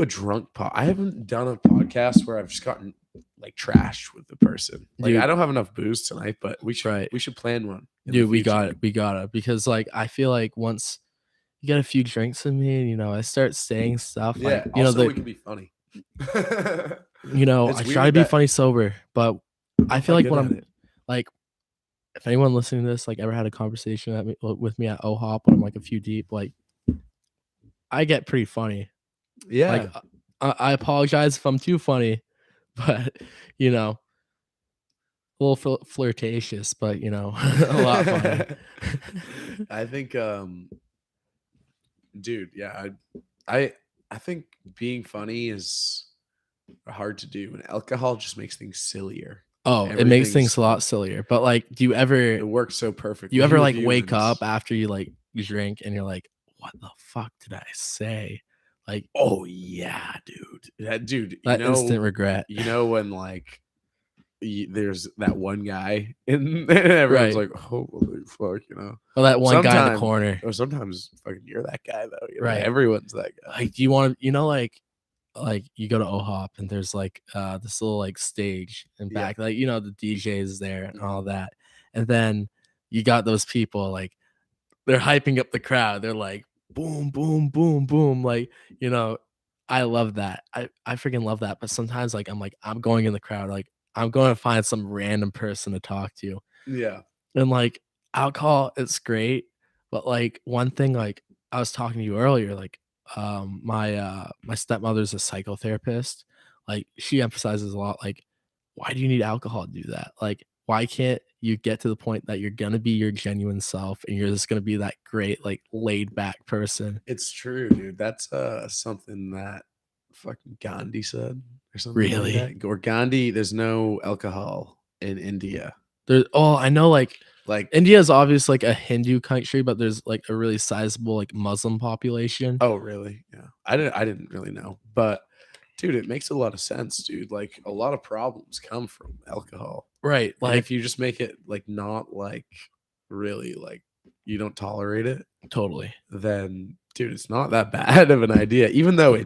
a drunk I haven't done a podcast where I've just gotten like trashed with the person. Like Dude. I don't have enough booze tonight, but we should Right. we should plan one. Dude, we got it. We got it. Because like I feel like once you get a few drinks with me, and, I start saying stuff Yeah. like, Also, we can be funny. I It's try to weird be that funny sober, but I I'm feel like good when at I'm it. like, if anyone listening to this like ever had a conversation with me at OHOP when I'm like a few deep, like I get pretty funny. Yeah. Like I apologize if I'm too funny, but a little flirtatious, but a lot funny. I think dude, yeah, I think being funny is hard to do, and alcohol just makes things sillier. Oh, it makes things a lot sillier. But like, do you ever It works so perfectly. you ever with like wake humans. up after you drink and you're like, what the fuck did I say? Like, Oh yeah, dude. Dude, that instant regret. when like there's that one guy and everyone's Right. like, holy fuck, Well, that one guy in the corner. Or sometimes fucking you're that guy though. Right. Everyone's that guy. Like, do you want to, like you go to OHOP and there's like this little like stage and back, like the DJ is there and all that, and then you got those people like they're hyping up the crowd. They're like boom, boom, boom, boom. Like I love that. I freaking love that. But sometimes like I'm going in the crowd, like I'm going to find some random person to talk to. Yeah. And like alcohol, it's great, but like one thing, like I was talking to you earlier, like my stepmother's a psychotherapist. Like she emphasizes a lot, like, why do you need alcohol to do that? Like, why can't you get to the point that you're gonna be your genuine self and you're just gonna be that great, like laid back person? It's true, dude. That's something that fucking Gandhi said or something Really? like that. Or Gandhi, there's no alcohol in India. I know like Like India is obviously like a Hindu country, but there's like a really sizable like Muslim population. oh really? Yeah. I didn't really know. But dude, it makes a lot of sense, dude. Like a lot of problems come from alcohol. Right. And Like if you just make it like not like really like you don't tolerate it, totally. then dude, it's not that bad of an idea, even though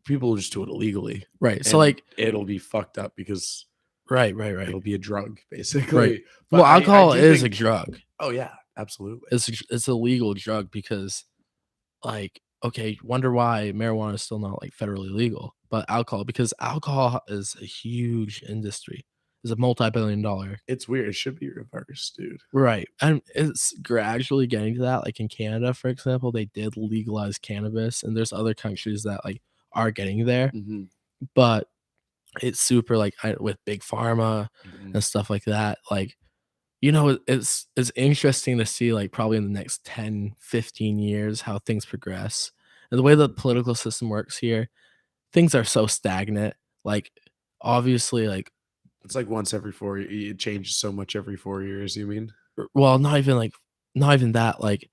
people just do it illegally. Right. So And like it'll be fucked up because right. it'll be a drug basically. Right. But Well, I alcohol do is a think, drug. oh yeah, absolutely. It's a legal drug because like, okay, wonder why marijuana is still not like federally legal, but alcohol, because alcohol is a huge industry. It's a multi-billion-dollar. It's weird. It should be reversed, dude. Right. And it's gradually getting to that. Like in Canada, for example, they did legalize cannabis, and there's other countries that like are getting there. Mhm. But it's super like with big pharma Mhm. and stuff like that. Like, it's interesting to see like probably in the next 10, 15 years how things progress. And the way the political system works here, things are so stagnant. Like obviously like It's like once every 4 years. It changes so much every 4 years. You mean? well, not even that, like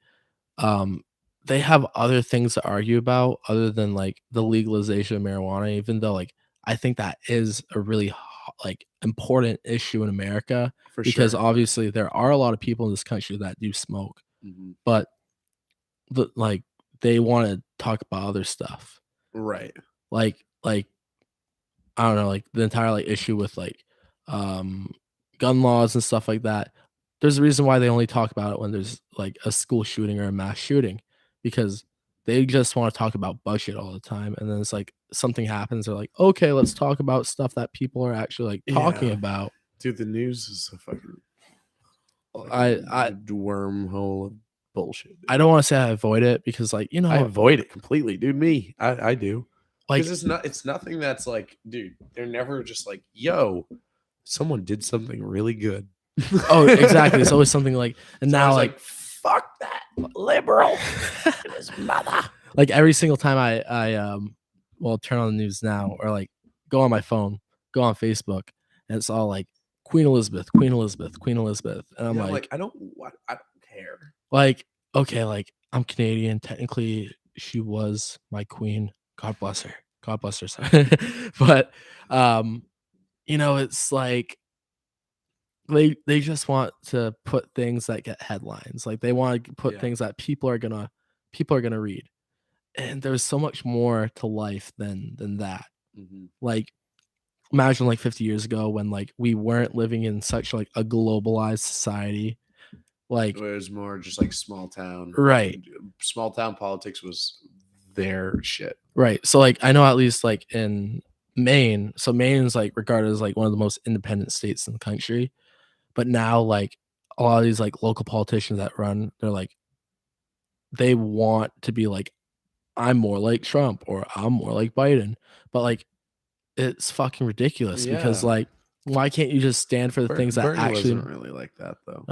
they have other things to argue about other than like the legalization of marijuana, even though like I think that is a really like important issue in America, For because sure. obviously there are a lot of people in this country that do smoke, Mhm. but like they want to talk about other stuff. Right. Like I don't know, like the entire like issue with like um gun laws and stuff like that. There's a reason why they only talk about it when there's like a school shooting or a mass shooting, because they just want to talk about budget all the time. And then it's like something happens, they're like, okay, let's talk about stuff that people are actually like talking Yeah. about. Dude, the news is a fucking I wormhole of bullshit. Dude. I don't want to say I avoid it because like, I avoid it completely, dude. I do. like Because it's nothing that's like, dude, they're never just like, yo, someone did something really good. oh, exactly. It's always something like, and So I now was like fuck that liberal and his mother. like every single time I well turn on the news now or like go on my phone, go on Facebook, and it's all like Queen Elizabeth, Queen Elizabeth, Queen Elizabeth, and I'm like I don't care. like okay, like I'm Canadian, technically she was my queen, God bless her, God bless her, sorry. But it's like they just want to put things that get headlines, like they want to put things that people are gonna read. and there's so much more to life than that. Mhm. Like, imagine like 50 years ago when like we weren't living in such like a globalized society. Like, Where it was more just like small town. right, Small town politics was their shit. right. So like I know at least like in Maine, so Maine is like regarded as like one of the most independent states in the country. But now like a lot of these like local politicians that run, they're like they want to be like, I'm more like Trump or I'm more like Biden. But like it's fucking ridiculous because Yeah. like why can't you just stand for the things that Bernie actually wasn't really like that though.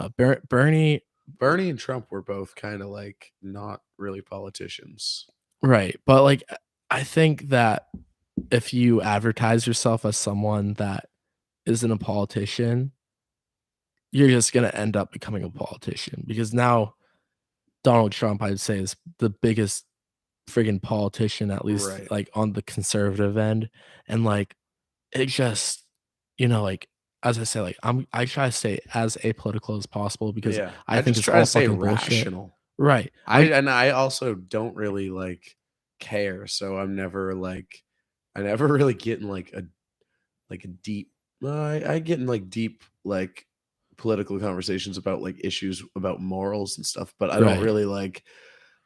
Bernie, Bernie and Trump were both kind of like not really politicians. right? But like I think that if you advertise yourself as someone that isn't a politician, you're just gonna end up becoming a politician because now Donald Trump, I'd say, is the biggest friggin' politician, at least Right. like on the conservative end. And like it just, like as I say, like I try to stay as apolitical as possible because Yeah. I I think just it's try to all stay fucking bullshit. rational. Right. Like I also don't really like care, so I'm never like I never really get in like a deep I get in like deep like political conversations about like issues about morals and stuff, but I don't right. really like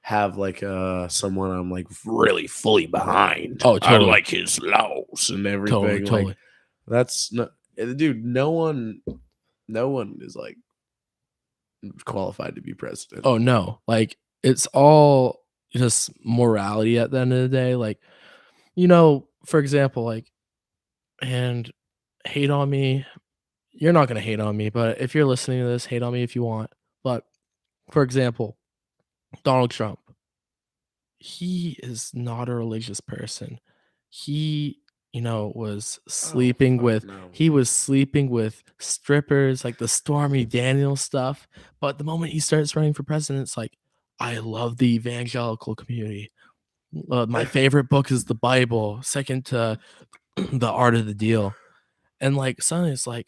have like someone I'm like really fully behind. Oh, I totally. like his laws and Totally, everything. Like totally. that's not dude, no one is like qualified to be president. Oh no. Like it's all just morality at the end of the day. Like, for example, like and hate on me. You're not gonna hate on me, but if you're listening to this, hate on me if you want. But for example, Donald Trump, he is not a religious person. He, was Oh sleeping fuck with no. he was sleeping with strippers, like the Stormy Daniels stuff. But the moment he starts running for president, it's like, I love the evangelical community. My favorite book is the Bible, second to the Art of the Deal. And like suddenly it's like,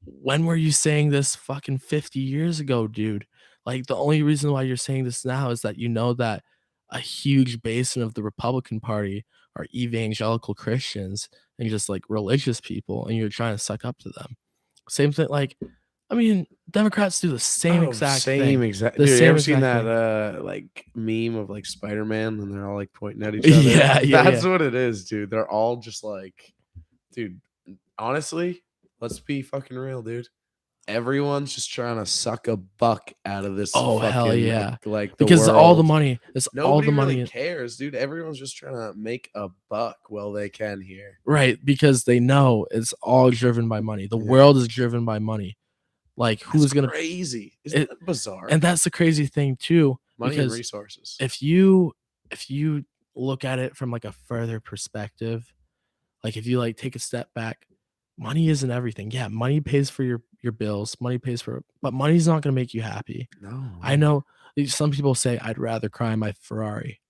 when were you saying this fucking 50 years ago, dude? Like the only reason why you're saying this now is that you know that a huge basin of the Republican Party are evangelical Christians and just like religious people, and you're trying to suck up to them. Same thing, like, I mean, Democrats do the same Oh, exact same thing. exact The dude, you same ever seen exact that thing. like meme of like Spider-Man and they're all like pointing at each other? Yeah, yeah, That's yeah. what it is, dude. They're all just like, dude, honestly, let's be fucking real, dude. Everyone's just trying to suck a buck out of this Oh hell fucking yeah. like the Because all the world. money, it's all Nobody the really money. cares, dude. Everyone's just trying to make a buck while they can here. Right, because they know it's all driven by money. The Yeah. world is driven by money. Like That's who's gonna crazy. Isn't it that bizarre? and that's the crazy thing too, Money and because resources. if you look at it from like a further perspective, like if you like take a step back, money isn't everything. Yeah, money pays for your bills, money pays for, but money's not gonna make you happy. No, I no. know some people say I'd rather cry in my Ferrari,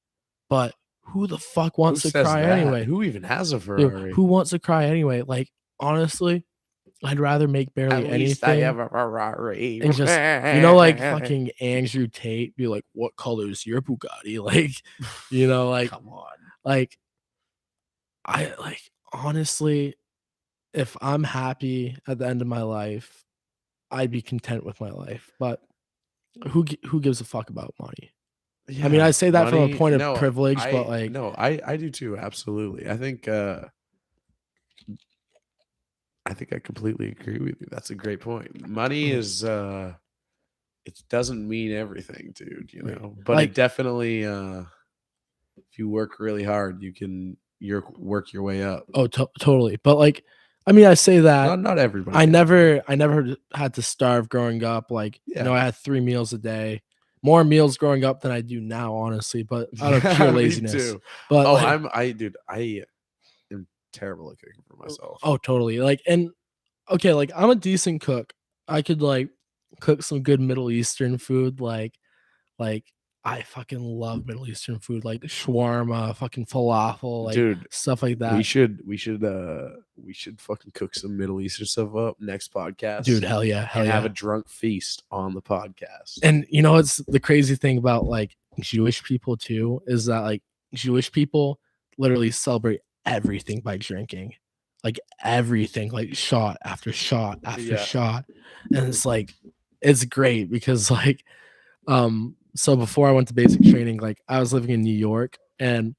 but who the fuck Who wants to says cry that? anyway? Who even has a Ferrari? Who wants to cry anyway? Like honestly, I'd rather make At barely least I have anything a Ferrari. and just, like fucking Andrew Tate be like, "What color is your Bugatti?" Like, like Come on. like I like honestly, if I'm happy at the end of my life, I'd be content with my life. But who gives a fuck about money? I mean, I Yeah, say that from a money. point of No, privilege, but I like, no, I do too. Absolutely. I think I completely agree with you. That's a great point. Money mm, is it doesn't mean everything, dude, right. but it Like, definitely if you work really hard, you can work your way up. oh, totally. But like, I mean, I say that Not everybody I can though. never had to starve growing up. Like, Yeah. I had 3 meals a day, more meals growing up than I do now, honestly, but out of pure Yeah, me laziness. too. But Oh, like, dude, I am terrible at cooking for myself. oh, totally. Like, and okay, like I'm a decent cook. I could like cook some good Middle Eastern food. Like I fucking love Middle Eastern food, like shawarma, fucking falafel, like Dude, stuff like we that. should fucking cook some Middle Eastern stuff up next podcast. Dude, hell yeah, and have a drunk feast on the podcast. And you know, it's the crazy thing about like Jewish people too is that like Jewish people literally celebrate everything by drinking, like everything, like shot after shot after shot, and it's like it's great because like so before I went to basic training, like I was living in New York and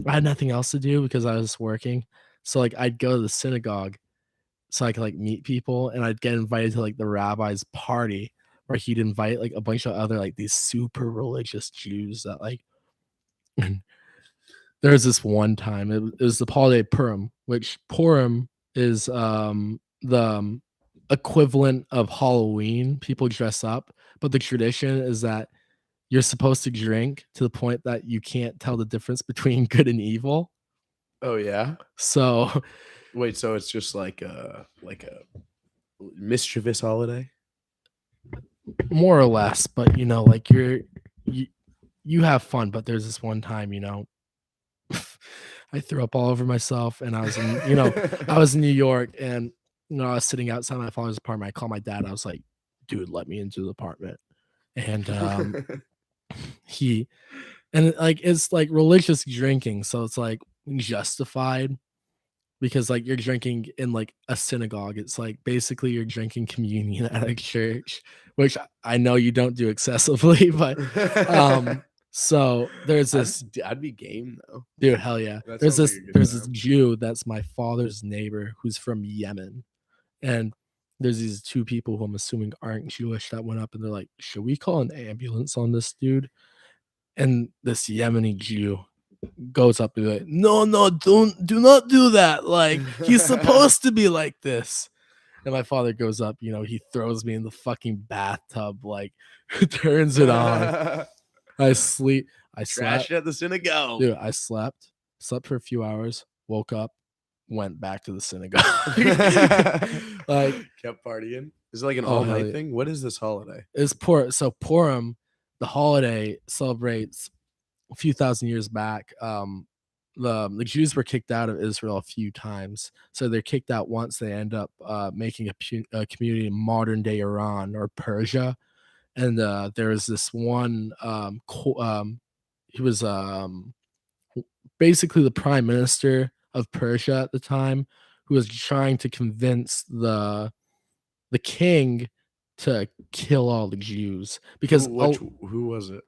I had nothing else to do because I was working, so like I'd go to the synagogue so I could like meet people, and I'd get invited to like the rabbi's party where he'd invite like a bunch of other like these super religious Jews that like there was this one time it was the holiday Purim, which Purim is the equivalent of Halloween. People dress up, but the tradition is that you're supposed to drink to the point that you can't tell the difference between good and evil. Oh yeah. So wait, so it's just like a mischievous holiday? More or less, but you know, like you have fun, but there's this one time, you know, I threw up all over myself and I was in, you know, I was in New York and you know, I was sitting outside my father's apartment. I called my dad. I was like, dude, let me into the apartment. And he and like it's like religious drinking, so it's like justified because like you're drinking in like a synagogue. It's like basically you're drinking communion at a church, which I know you don't do excessively, but so there's this I'd be game though. dude, hell yeah. That There's sounds this like a good there's this time. Jew that's my father's neighbor who's from Yemen. And there's these two people who I'm assuming aren't Jewish that went up and they're like, should we call an ambulance on this dude? And this Yemeni Jew goes up and be like, no, do not do that. Like, he's supposed to be like this. And my father goes up, you know, he throws me in the fucking bathtub, like turns it on. I sleep. I Trash slept. at the synagogue. Dude, I slept for a few hours, woke up, went back to the synagogue. Like kept partying. Is it like an all-night thing? What is this holiday? It's Purim, the holiday celebrates a few thousand years back. The Jews were kicked out of Israel a few times, so they're kicked out once. They end up making a community in modern day Iran or Persia, and there was this one. He was basically the prime minister of Persia at the time, who was trying to convince the king to kill all the Jews because who was it?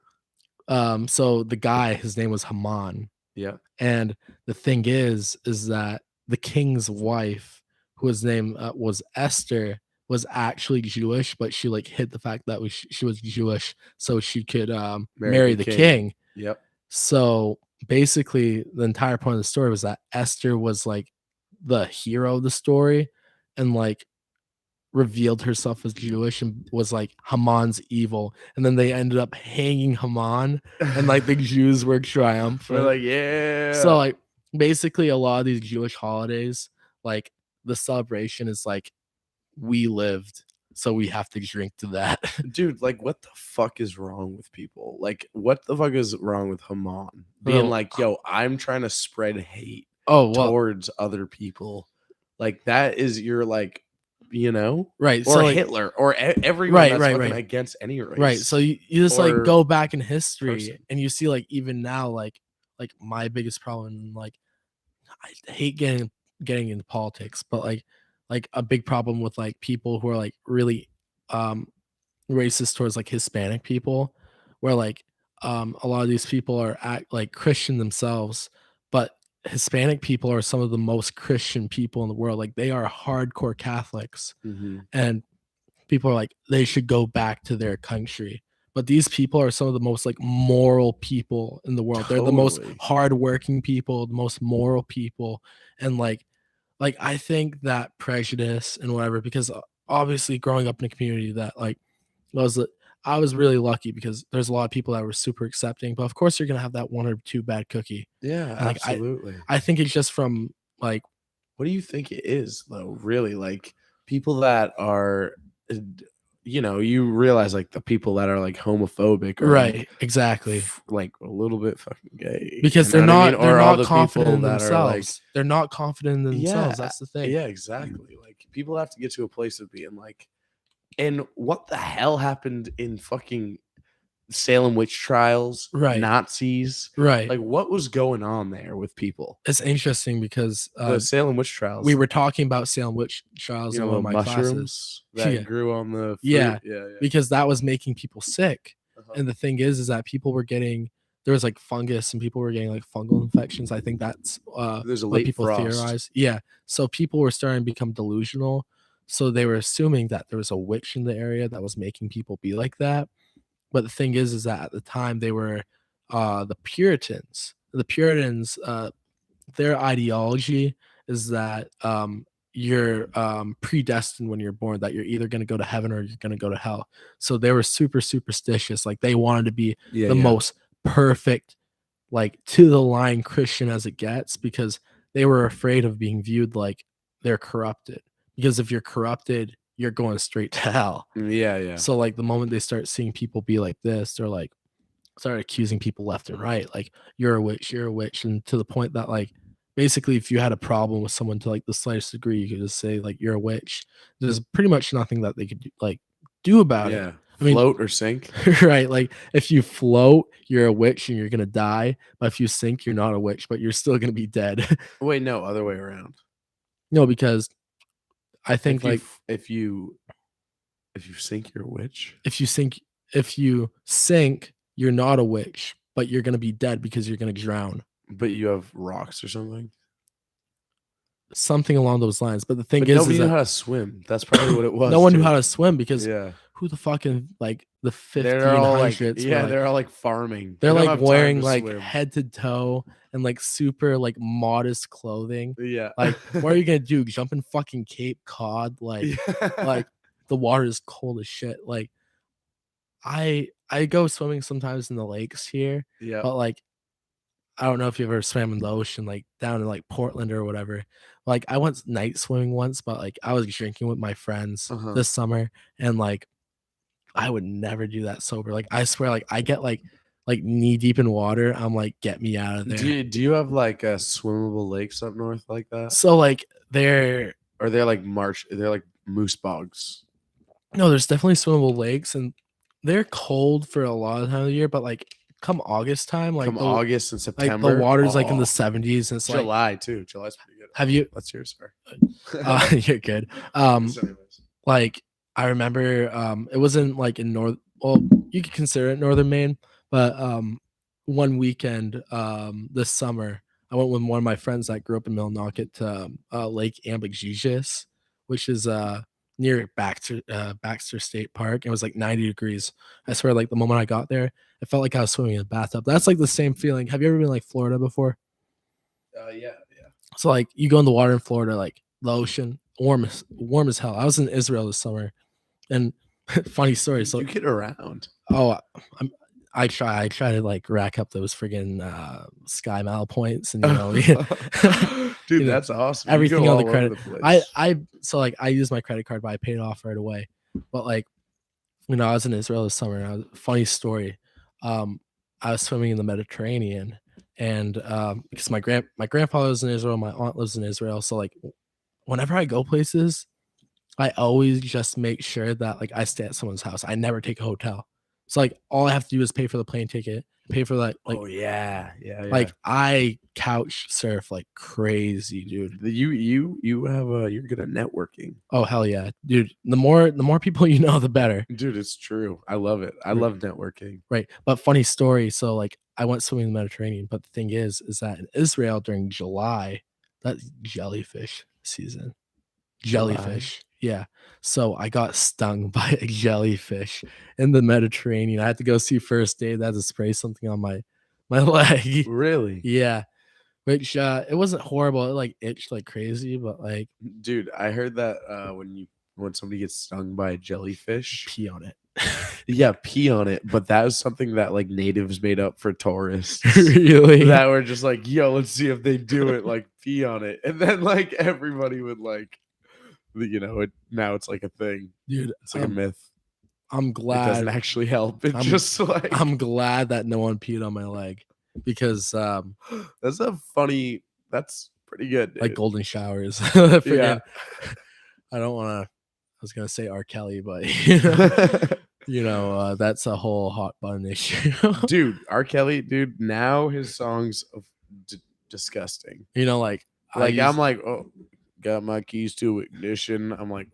So the guy, his name was Haman. Yeah. And the thing is that the king's wife, whose name was Esther, was actually Jewish, but she like hid the fact that she was Jewish so she could marry the king. Yep. So basically, the entire point of the story was that Esther was like the hero of the story, and like revealed herself as Jewish and was like Haman's evil, and then they ended up hanging Haman, and like the Jews were triumphant. We're like, yeah. So like basically a lot of these Jewish holidays, like the celebration is like we lived, so we have to drink to that. Dude, like what the fuck is wrong with people? Like what the fuck is wrong with Haman being like, yo, I'm trying to spread hate towards other people? Like that is your like, you know, right? Or so like, Hitler or everyone that's fucking against any race, right? So you just like go back in history and you see like even now like my biggest problem, like I hate getting into politics, but like a big problem with like people who are like really racist towards like Hispanic people, where like a lot of these people are like Christian themselves, but Hispanic people are some of the most Christian people in the world. Like they are hardcore Catholics, and people are like they should go back to their country. But these people are some of the most like moral people in the world. They're the most hardworking people, the most moral people, and like I think that prejudice and whatever, because obviously growing up in a community that like I was really lucky because there's a lot of people that were super accepting, but of course you're gonna have that one or two bad cookie. Yeah, and, like, absolutely. I think it's just from like, what do you think it is though? Really, like people that are you know, you realize like the people that are like homophobic or Right, exactly. like a little bit fucking gay, Because you they're know what I not mean? Or all the confident people in that are like, themselves. They're not confident in yeah, themselves. That's the thing. yeah, exactly. Like people have to get to a place of being like, and what the hell happened in fucking Salem witch trials, Right. Nazis? Right. Like what was going on there with people? It's interesting because The Salem witch trials. we were talking about Salem witch trials you in know, one of the my classes. mushrooms that Yeah. grew on the fruit. Yeah, yeah. because that was making people sick. Uh-huh. And the thing is that people were getting there was like fungus and people were getting like fungal infections. I think that's There's a what late people frost. theorize. Yeah. So people were starting to become delusional. So they were assuming that there was a witch in the area that was making people be like that. But the thing is that at the time they were the Puritans. The Puritans, their ideology is that you're predestined when you're born, that you're either going to go to heaven or you're going to go to hell. So they were super superstitious. Like they wanted to be the most perfect, like to the line Christian as it gets, because they were afraid of being viewed like they're corrupted. Because if you're corrupted, you're going straight to hell. Yeah. So like the moment they start seeing people be like this, they're like start accusing people left and right, like you're a witch, and to the point that like basically if you had a problem with someone to like the slightest degree, you could just say like you're a witch. There's pretty much nothing that they could do about it. I mean, float or sink. right? Like if you float, you're a witch and you're gonna die. But if you sink, you're not a witch, but you're still gonna be dead. Wait, no, other way around. No, because I think if you sink, you're a witch. if you sink, you're not a witch, but you're gonna be dead because you're gonna drown. But you have rocks or something. Something along those lines. But the thing But is nobody knew that how to swim. That's probably what it was. no one knew too. how to swim because Yeah. who the fucking like the They're all like, 1500s? yeah, they're all like farming. They're They don't like have time wearing to like swim. head to toe and like super like modest clothing. Yeah. Like what are you gonna do? Jump in fucking Cape Cod? Like like the water is cold as shit. Like I go swimming sometimes in the lakes here. Yeah. But like I don't know if you ever swam in the ocean, like down in like Portland or whatever. Like I went night swimming once, but like I was drinking with my friends this summer, and like I would never do that sober. Like I swear, like I get like knee deep in water. I'm like, get me out of there. Do you have like a swimmable lakes up north like that? So like they're like they're like moose bogs. No, there's definitely swimmable lakes, and they're cold for a lot of time of the year, but like come August time, like August and September, like the water's like in the 70s, and it's July like too. July's pretty good. Have you? That's yours, sorry. You're good. Like I remember, it wasn't like in north. Well, you could consider it northern Maine, but one weekend this summer, I went with one of my friends that grew up in Millinocket to Lake Ambigigis, which is near Baxter State Park. It was like 90 degrees. I swear, like the moment I got there, it felt like I was swimming in a bathtub. That's like the same feeling. Have you ever been like Florida before? Yeah. So like you go in the water in Florida, like the ocean, warm as hell. I was in Israel this summer, and funny story. So you get around. Oh, I try to like rack up those friggin' Sky Mile points, and dude, that's awesome. Everything on the credit. I used my credit card, but I paid it off right away. But like, I was in Israel this summer. And funny story. I was swimming in the Mediterranean, and because my grandfather lives in Israel, my aunt lives in Israel, so like, whenever I go places, I always just make sure that like I stay at someone's house. I never take a hotel. So like all I have to do is pay for the plane ticket, pay for that. Like, oh yeah. Like I couch surf like crazy, dude. You you're good at networking. Oh hell yeah, dude. The more people you know, the better. Dude, it's true. I love it. I love networking. Right. But funny story. So like I went swimming in the Mediterranean, but the thing is that in Israel during July, that's jellyfish season. Jellyfish. Yeah. So I got stung by a jellyfish in the Mediterranean. I had to go see first aid. I had to spray something on my leg. Really? Yeah. Which it wasn't horrible. It like itched like crazy, but like, dude, I heard that when somebody gets stung by a jellyfish, pee on it. Yeah, pee on it. But that was something that like natives made up for tourists. Really? That were just like, yo, let's see if they do it. Like pee on it, and then like everybody would like. Now it's like a thing, dude. It's like a myth. I'm It doesn't glad. actually help. It I'm- just like I'm glad that no one peed on my leg because that's a funny. That's pretty good, dude. like golden showers. Yeah. Freaking, I don't want to. I was gonna say R. Kelly, but that's a whole hot button issue. Dude, R. Kelly, dude. Now his songs of disgusting. Like I'm like, oh, got my keys to ignition. I'm like,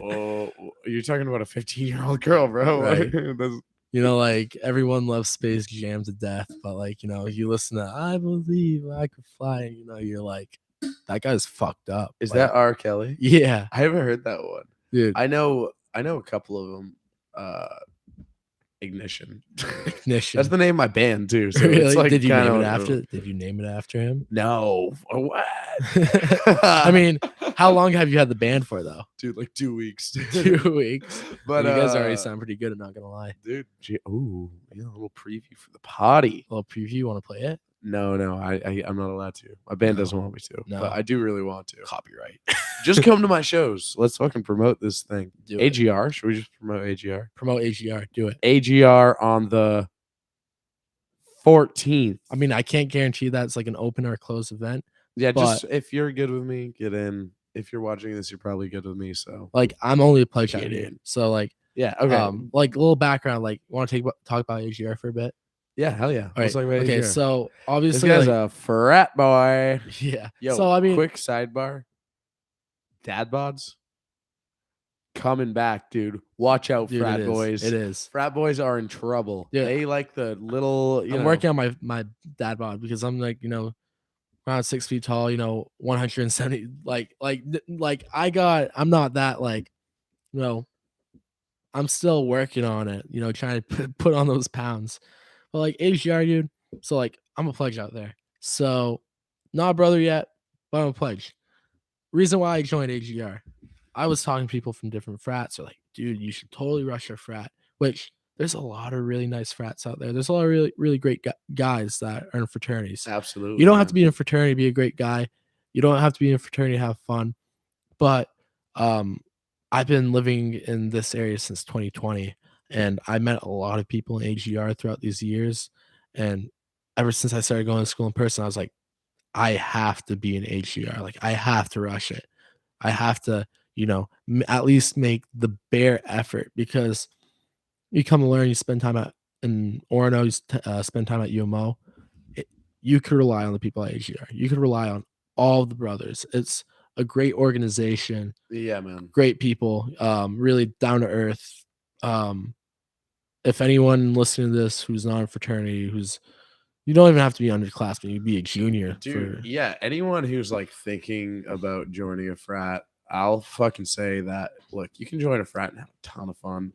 oh, you're talking about a 15-year-old girl, bro. Right. That's- like everyone loves Space Jam to death, but like you listen to "I Believe I Could Fly," you're like, that guy's fucked up. Is Like, that R. Kelly? Yeah, I haven't heard that one. dude. I know a couple of them. Ignition. Ignition. That's the name of my band too. So Really? it's like Did you name it kinda- after? Did you name it after him? No. What? I mean, how long have you had the band for though? Dude, like 2 weeks. 2 weeks. But you guys already sound pretty good. I'm not gonna lie. dude. Ooh, yeah, a little preview for the potty. A little preview. You want to play it? No, I'm not allowed to. My band doesn't want me to. No. But I do really want to. Copyright. Just come to my shows. Let's fucking promote this thing. Do it. AGR. Should we just promote AGR? Promote AGR. Do it. AGR on the 14th. I mean, I can't guarantee that it's like an open or closed event. Yeah, But- just if you're good with me, get in. If you're watching this, you're probably good with me. So Like, I'm only a pledge Get candidate. in. So like, yeah, okay. like a little background. Like, want to talk about AGR for a bit? yeah, hell yeah. All Let's right. talk about Okay, AGR. so This obviously, guy's like, a frat boy. yeah. Yo, So I mean, quick sidebar. Dad bods coming back, dude. Watch out, dude, frat it is. boys. It is. Frat boys are in trouble. Yeah. They like the little. I'm working on my dad bod because I'm like, around 6 feet tall, 170, I'm not that like, I'm still working on it, trying to put on those pounds. But like AGR, dude. So like I'm a pledge out there. So not a brother yet, but I'm a pledge. Reason why I joined AGR, I was talking to people from different frats. They're like, dude, you should totally rush your frat, which there's a lot of really nice frats out there. There's a lot of really, really great guys that are in fraternities. Absolutely. You don't have to be in a fraternity to be a great guy. You don't have to be in a fraternity to have fun. But I've been living in this area since 2020, and I met a lot of people in AGR throughout these years. And ever since I started going to school in person, I was like, I have to be in AGR. Like, I have to rush it. I have to, at least make the bare effort, because you come and learn, you spend time in Orono, you spend time at UMO. You could rely on the people at AGR. You could rely on all the brothers. It's a great organization. Yeah, man. Great people. Really down to earth. If anyone listening to this who's not in fraternity, you don't even have to be underclassmen. You'd be a junior. Dude, yeah. Anyone who's like thinking about joining a frat, I'll fucking say that. Look, you can join a frat and have a ton of fun.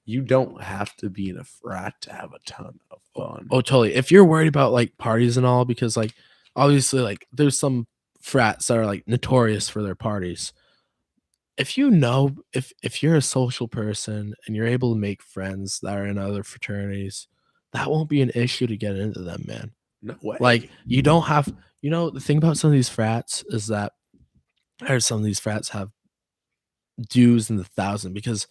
You don't have to be in a frat to have a ton of fun. Oh, totally. If you're worried about like parties and all, because like obviously like there's some frats that are like notorious for their parties. If if you're a social person and you're able to make friends that are in other fraternities, that won't be an issue to get into them, man. No way. Like, you don't have, the thing about some of these frats is that I heard some of these frats have dues in the thousand, because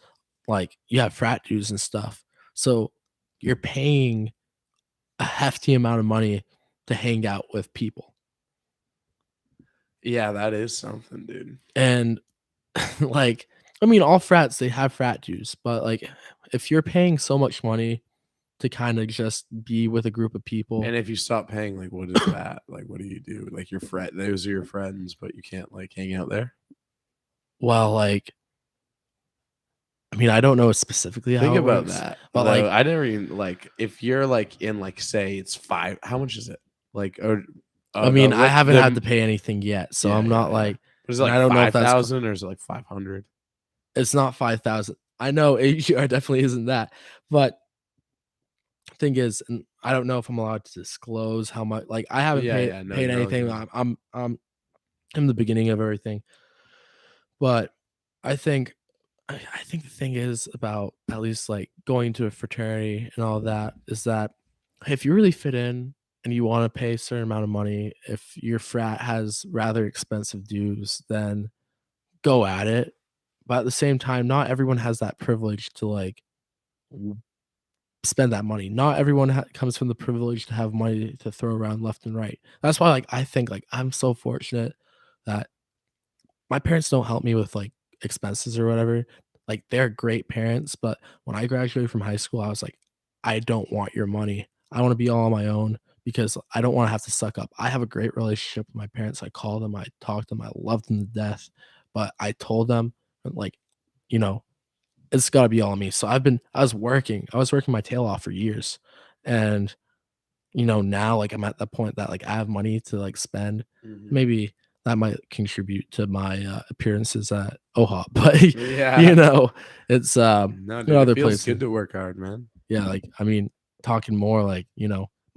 like you have frat dues and stuff. So you're paying a hefty amount of money to hang out with people. Yeah, that is something, dude. And like, I mean, all frats, they have frat dues, but like if you're paying so much money to kind of just be with a group of people, And if you stop paying, like, what is that? Like, what do you do? Like, your frat, those are your friends, but you can't like hang out there. well, like, I mean, I don't know specifically how Think it about works, that. but But like, I never even like if you're like in like say it's 5. How much is it? Like, or I mean, I haven't had to pay anything yet, so Yeah, I'm not yeah, like, Was it like I don't know if that's 5,000 or is it like 500? it's not 5,000. I know AGR definitely isn't that, but thing is, and I don't know if I'm allowed to disclose how much. Like, I haven't Yeah, paid, yeah, no, paid no, anything. no. I'm in the beginning of everything, but I think the thing is about at least like going to a fraternity and all that is that if you really fit in and you want to pay a certain amount of money, if your frat has rather expensive dues, then go at it. But at the same time, not everyone has that privilege to like spend that money. Not everyone comes from the privilege to have money to throw around left and right. That's why, like, I think like I'm so fortunate that my parents don't help me with like expenses or whatever. Like they're great parents, but when I graduated from high school, I was like, I don't want your money. I want to be all on my own because I don't want to have to suck up. I have a great relationship with my parents. I call them, I talk to them, I love them to death. But I told them, like, you know, it's got to be all on me. So I was working my tail off for years. And, now like I'm at that point that like I have money to like spend. Maybe that might contribute to my appearances at OHOP, but Yeah. it's No, dude, other it feels places. good to work hard, man. Yeah, like I mean, talking more like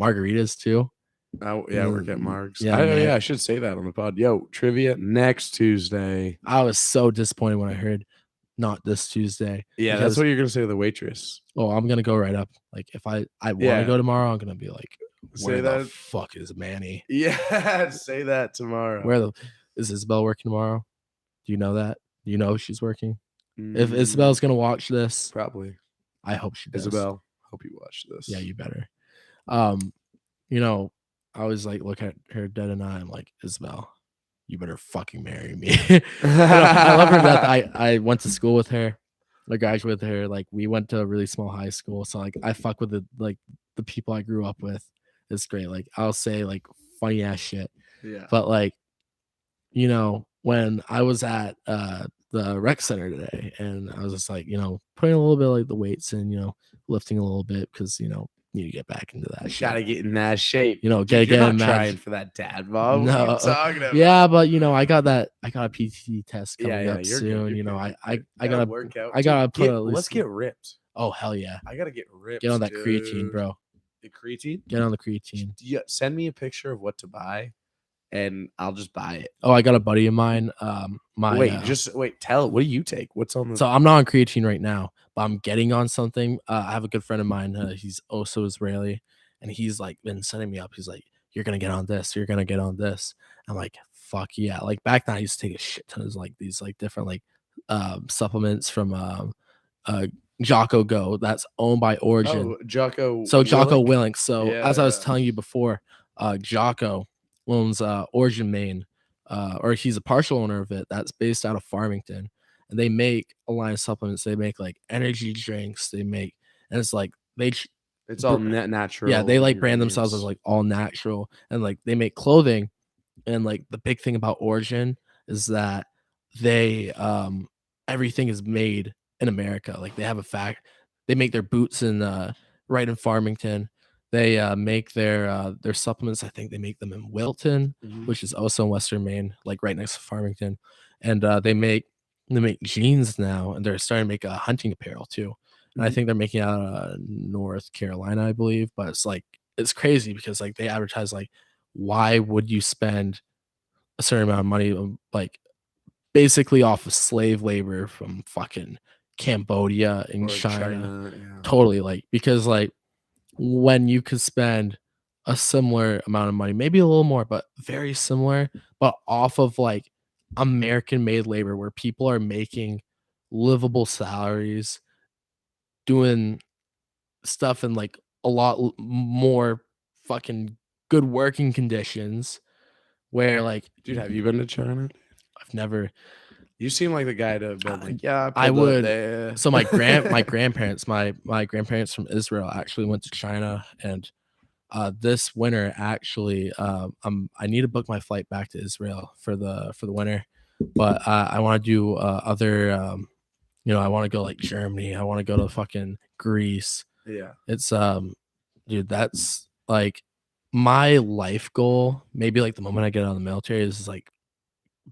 margaritas too. Oh yeah, work at Margs. Yeah, Oh man. yeah, I should say that on the pod. Yo, trivia next Tuesday. I was so disappointed when I heard not this Tuesday. Yeah, because, that's what you're gonna say to the waitress. oh, I'm gonna go right up. Like if I want to Yeah. go tomorrow, I'm gonna be like, Say where the that. fuck is Manny? Yeah, say that tomorrow. Where is Isabel working tomorrow? Do you know that? Do you know if she's working? If Isabel's gonna watch this, Probably. I hope she does. Isabel, hope you watch this. Yeah, you better. I always like look at her dead and I'm like, Isabel, you better fucking marry me. I love her to death. I went to school with her. I graduated with her. Like we went to a really small high school, so like I fuck with the people I grew up with. It's great. Like I'll say like funny ass shit. Yeah. But like, when I was at the rec center today, and I was just like, putting a little bit of, like the weights and lifting a little bit because need to get back into that. Gotta get in that shape. Dude, You're get not trying for that dad bod. What are you talking about? Yeah, but I got a PT test coming up you're soon. good, I gotta work out. I gotta put let's get ripped. Oh hell yeah! I gotta get ripped. Get on that dude. creatine, bro. The creatine? Get on the creatine. Yeah, send me a picture of what to buy, and I'll just buy it. Oh, I got a buddy of mine. Wait. Tell. What do you take? What's on the? So I'm not on creatine right now, but I'm getting on something. I have a good friend of mine. He's also Israeli, and he's like been setting me up. He's like, "You're gonna get on this. You're gonna get on this." I'm like, "Fuck yeah!" Like back then, I used to take a shit ton of like these like different like supplements from Jocko Go that's owned by Origin. Oh, Jocko. So Jocko Willink. So as I was Yeah. telling you before, Jocko owns Origin Maine, or he's a partial owner of it. That's based out of Farmington, and they make a line of supplements. They make like energy drinks. They make, and it's like It's all natural. Yeah, they like brand themselves as like all natural, and like they make clothing. And like the big thing about Origin is that they everything is made in America. Like they have they make their boots in right in Farmington. They make their supplements. I think they make them in Wilton, which is also in Western Maine, like right next to Farmington. And they make jeans now, and they're starting to make hunting apparel too. And I think they're making out of North Carolina, I believe. But it's like it's crazy because like they advertise like, why would you spend a certain amount of money like basically off of slave labor from fucking Cambodia and China? Yeah. Totally, like because like when you could spend a similar amount of money, maybe a little more, but very similar, but off of like American made labor where people are making livable salaries, doing stuff in like a lot more fucking good working conditions where like, Dude, have you been to China? I've never. You seem like the guy to be like, yeah, I would. There. So my grandparents from Israel actually went to China, and this winter actually I need to book my flight back to Israel for the winter, but I want to do other I want to go like Germany. I want to go to fucking Greece. Yeah. It's dude, that's like my life goal. Maybe like the moment I get out of the military is like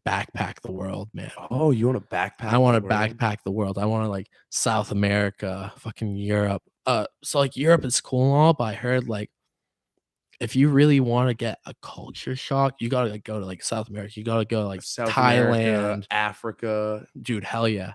backpack the world, man. Oh, you want to backpack? I want to backpack the world. I want to like South America, fucking Europe. So like Europe is cool and all, but I heard like if you really want to get a culture shock, you gotta like, go to like South America. You gotta go like South Thailand, America, Africa. Dude, hell yeah.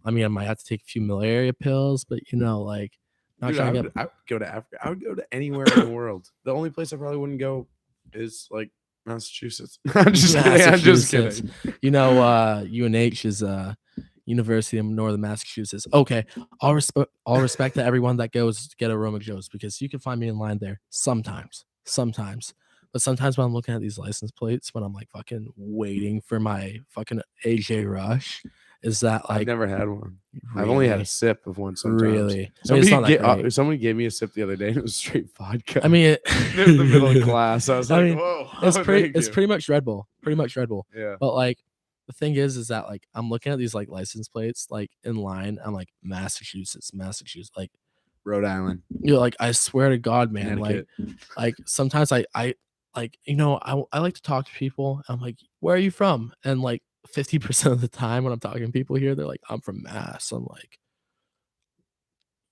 I mean, I might have to take a few malaria pills, but like not Dude, trying to I would go to Africa. I would go to anywhere in the world. The only place I probably wouldn't go is like Massachusetts. I'm just kidding. UNH is University of Northern Massachusetts. Okay, all respect to everyone that goes to get a Roma Joe's because you can find me in line there sometimes. But sometimes when I'm looking at these license plates, when I'm like fucking waiting for my fucking AJ Rush, is that I've like never had one. I've only had a really, sip of one sometimes. really? I mean, it's not that great. Somebody gave me a sip the other day and it was straight vodka. I mean, in the middle of class. I was I like, mean, whoa. it's thank you. pretty much Red Bull. Pretty much Red Bull. Yeah. But like the thing is that like I'm looking at these like license plates like in line. I'm like Massachusetts, like Rhode Island. like I swear to God, man, Connecticut. like sometimes I like I like to talk to people. I'm like, where are you from? And like 50% of the time when I'm talking to people here, they're like, I'm from Mass. I'm like,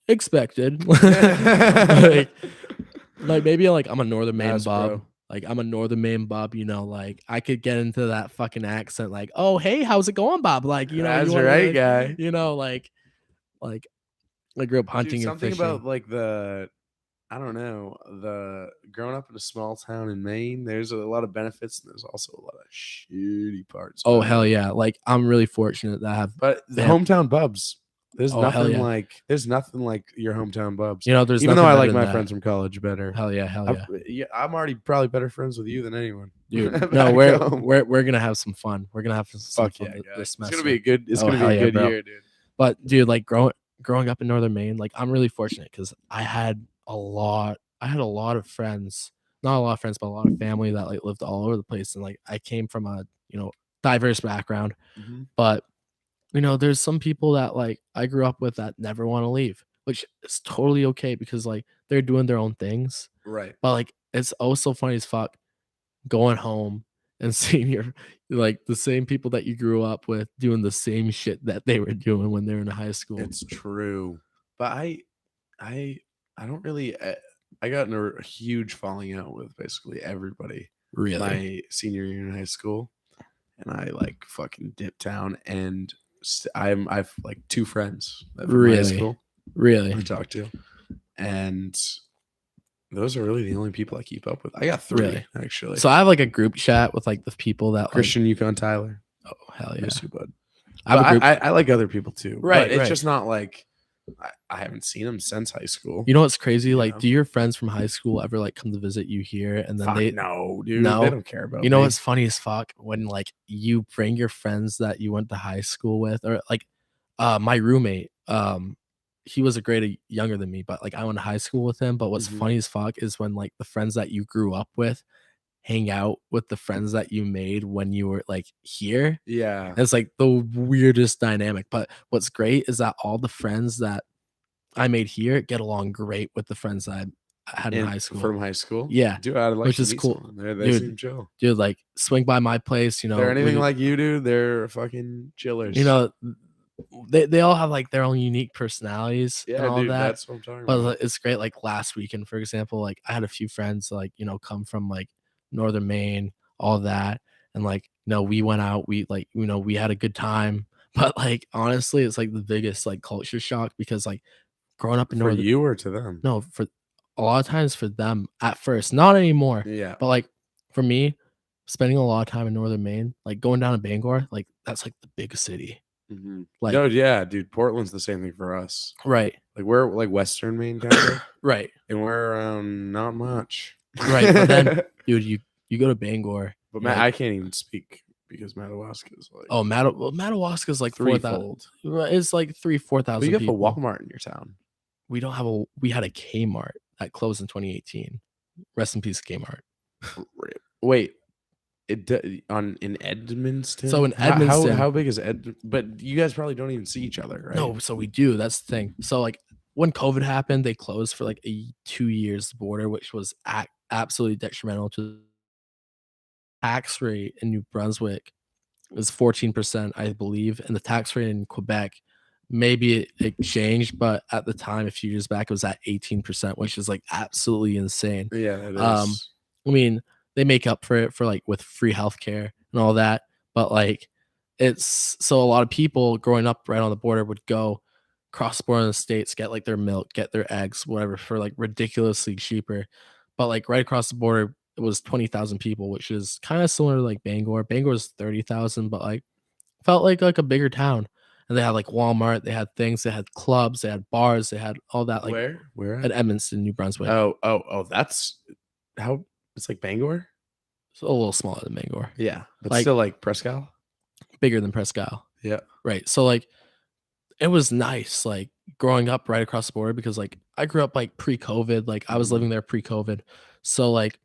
expected. like maybe like I'm a Northern Maine Mass, bub. bro. Like I'm a Northern Maine bub, like I could get into that fucking accent, like, oh hey, how's it going, Bob? Like, That's you wanna, right, like, guy. like I grew up hunting Dude, and something fishing. about like I don't know, the growing up in a small town in Maine, there's a lot of benefits and there's also a lot of shitty parts. Oh about hell it. yeah. Like I'm really fortunate that I have But the fam- hometown bubs, there's Oh, hell nothing yeah. like your hometown bubs. There's Even though nothing I better like than my that. friends from college better. Hell yeah. I'm already probably better friends with you than anyone. Dude, no, we're gonna have some fun. We're gonna have some Fuck fun yeah, guys. this It's semester. gonna be a good. It's Oh, gonna be hell a yeah, good bro. year, dude. But dude, like growing up in Northern Maine, like I'm really fortunate because I had a lot of friends, not a lot of friends, but a lot of family that like lived all over the place. And like I came from a, diverse background. Mhm. But there's some people that like I grew up with that never want to leave, which is totally okay because like they're doing their own things. Right. But like it's also funny as fuck going home and seeing your like the same people that you grew up with doing the same shit that they were doing when they were in high school. It's true, but I don't really. I got in a huge falling out with basically everybody. Really? My senior year in high school, and I like fucking dipped town, and I've like two friends from high Really? school Really? I talk to, and those are really the only people I keep up with. I got three Really? actually. So I have like a group chat with like the people that Christian, Yukon, Tyler. Oh hell yeah! Miss you, bud. I have a group. I like other people too. Right, But it's right. just not like I haven't seen them since high school. You know what's crazy? You Like, know? do your friends from high school ever like come to visit you here and then they no, dude. No? They don't care about You know me. what's funny as fuck when like you bring your friends that you went to high school with, or like my roommate, he was a grade younger than me, but like I went to high school with him. But what's Mhm. funny as fuck is when like the friends that you grew up with hang out with the friends that you made when you were like here. Yeah. It's like the weirdest dynamic. But what's great is that all the friends that I made here get along great with the friends I had in high school. From high school? Yeah. Dude, I'd like Which to is meet cool. someone. They Dude, seem chill. Dude, like swing by my place, If they're anything like you, dude, they're fucking chillers. They all have like their own unique personalities and all dude, that. that's what I'm talking But about. it's great. Like last weekend, for example, like I had a few friends like, come from like Northern Maine, all that. And like, we went out, we like, we had a good time. But like honestly, it's like the biggest like culture shock because like growing up in For Northern you or to them? No, for a lot of times for them at first, not anymore. Yeah. But like for me, spending a lot of time in Northern Maine, like going down to Bangor, like that's like the big city. Mhm. Like No, yeah, dude. Portland's the same thing for us. right. Like we're like Western Maine kind of, Right. and we're around not much. Right. But then, dude, you go to Bangor. But like, I can't even speak because Madawaska is like Madawaska is like 4,000. threefold. It's like 4,000 But you have a people. Walmart in your town. We don't have we had a Kmart that closed in 2018. Rest in peace, Kmart. Wait, in Edmonton. So in Edmonton, how big is Ed? But you guys probably don't even see each other, right? No, so we do. That's the thing. So like when COVID happened, they closed for like 2 years the border, which was absolutely detrimental to the tax rate in New Brunswick is 14%, I believe, and the tax rate in Quebec maybe it changed, but at the time a few years back it was at 18%, which is like absolutely insane. Yeah, it is. I mean, they make up for it for like with free healthcare and all that, but like it's so a lot of people growing up right on the border would go cross the border in the States, get like their milk, get their eggs, whatever, for like ridiculously cheaper. But like right across the border, it was 20,000 people, which is kind of similar to like Bangor. Bangor is 30,000, but like felt like a bigger town. and they had like Walmart, they had things, they had clubs, they had bars, they had all that like Where at at? Edmonston, New Brunswick. Oh, that's how it's like Bangor? So a little smaller than Bangor. Yeah, but Like still like Presque. bigger than Presque Isle. Yeah. Right. So like it was nice like growing up right across the border because like I grew up like pre-COVID, like I was living there pre-COVID. So like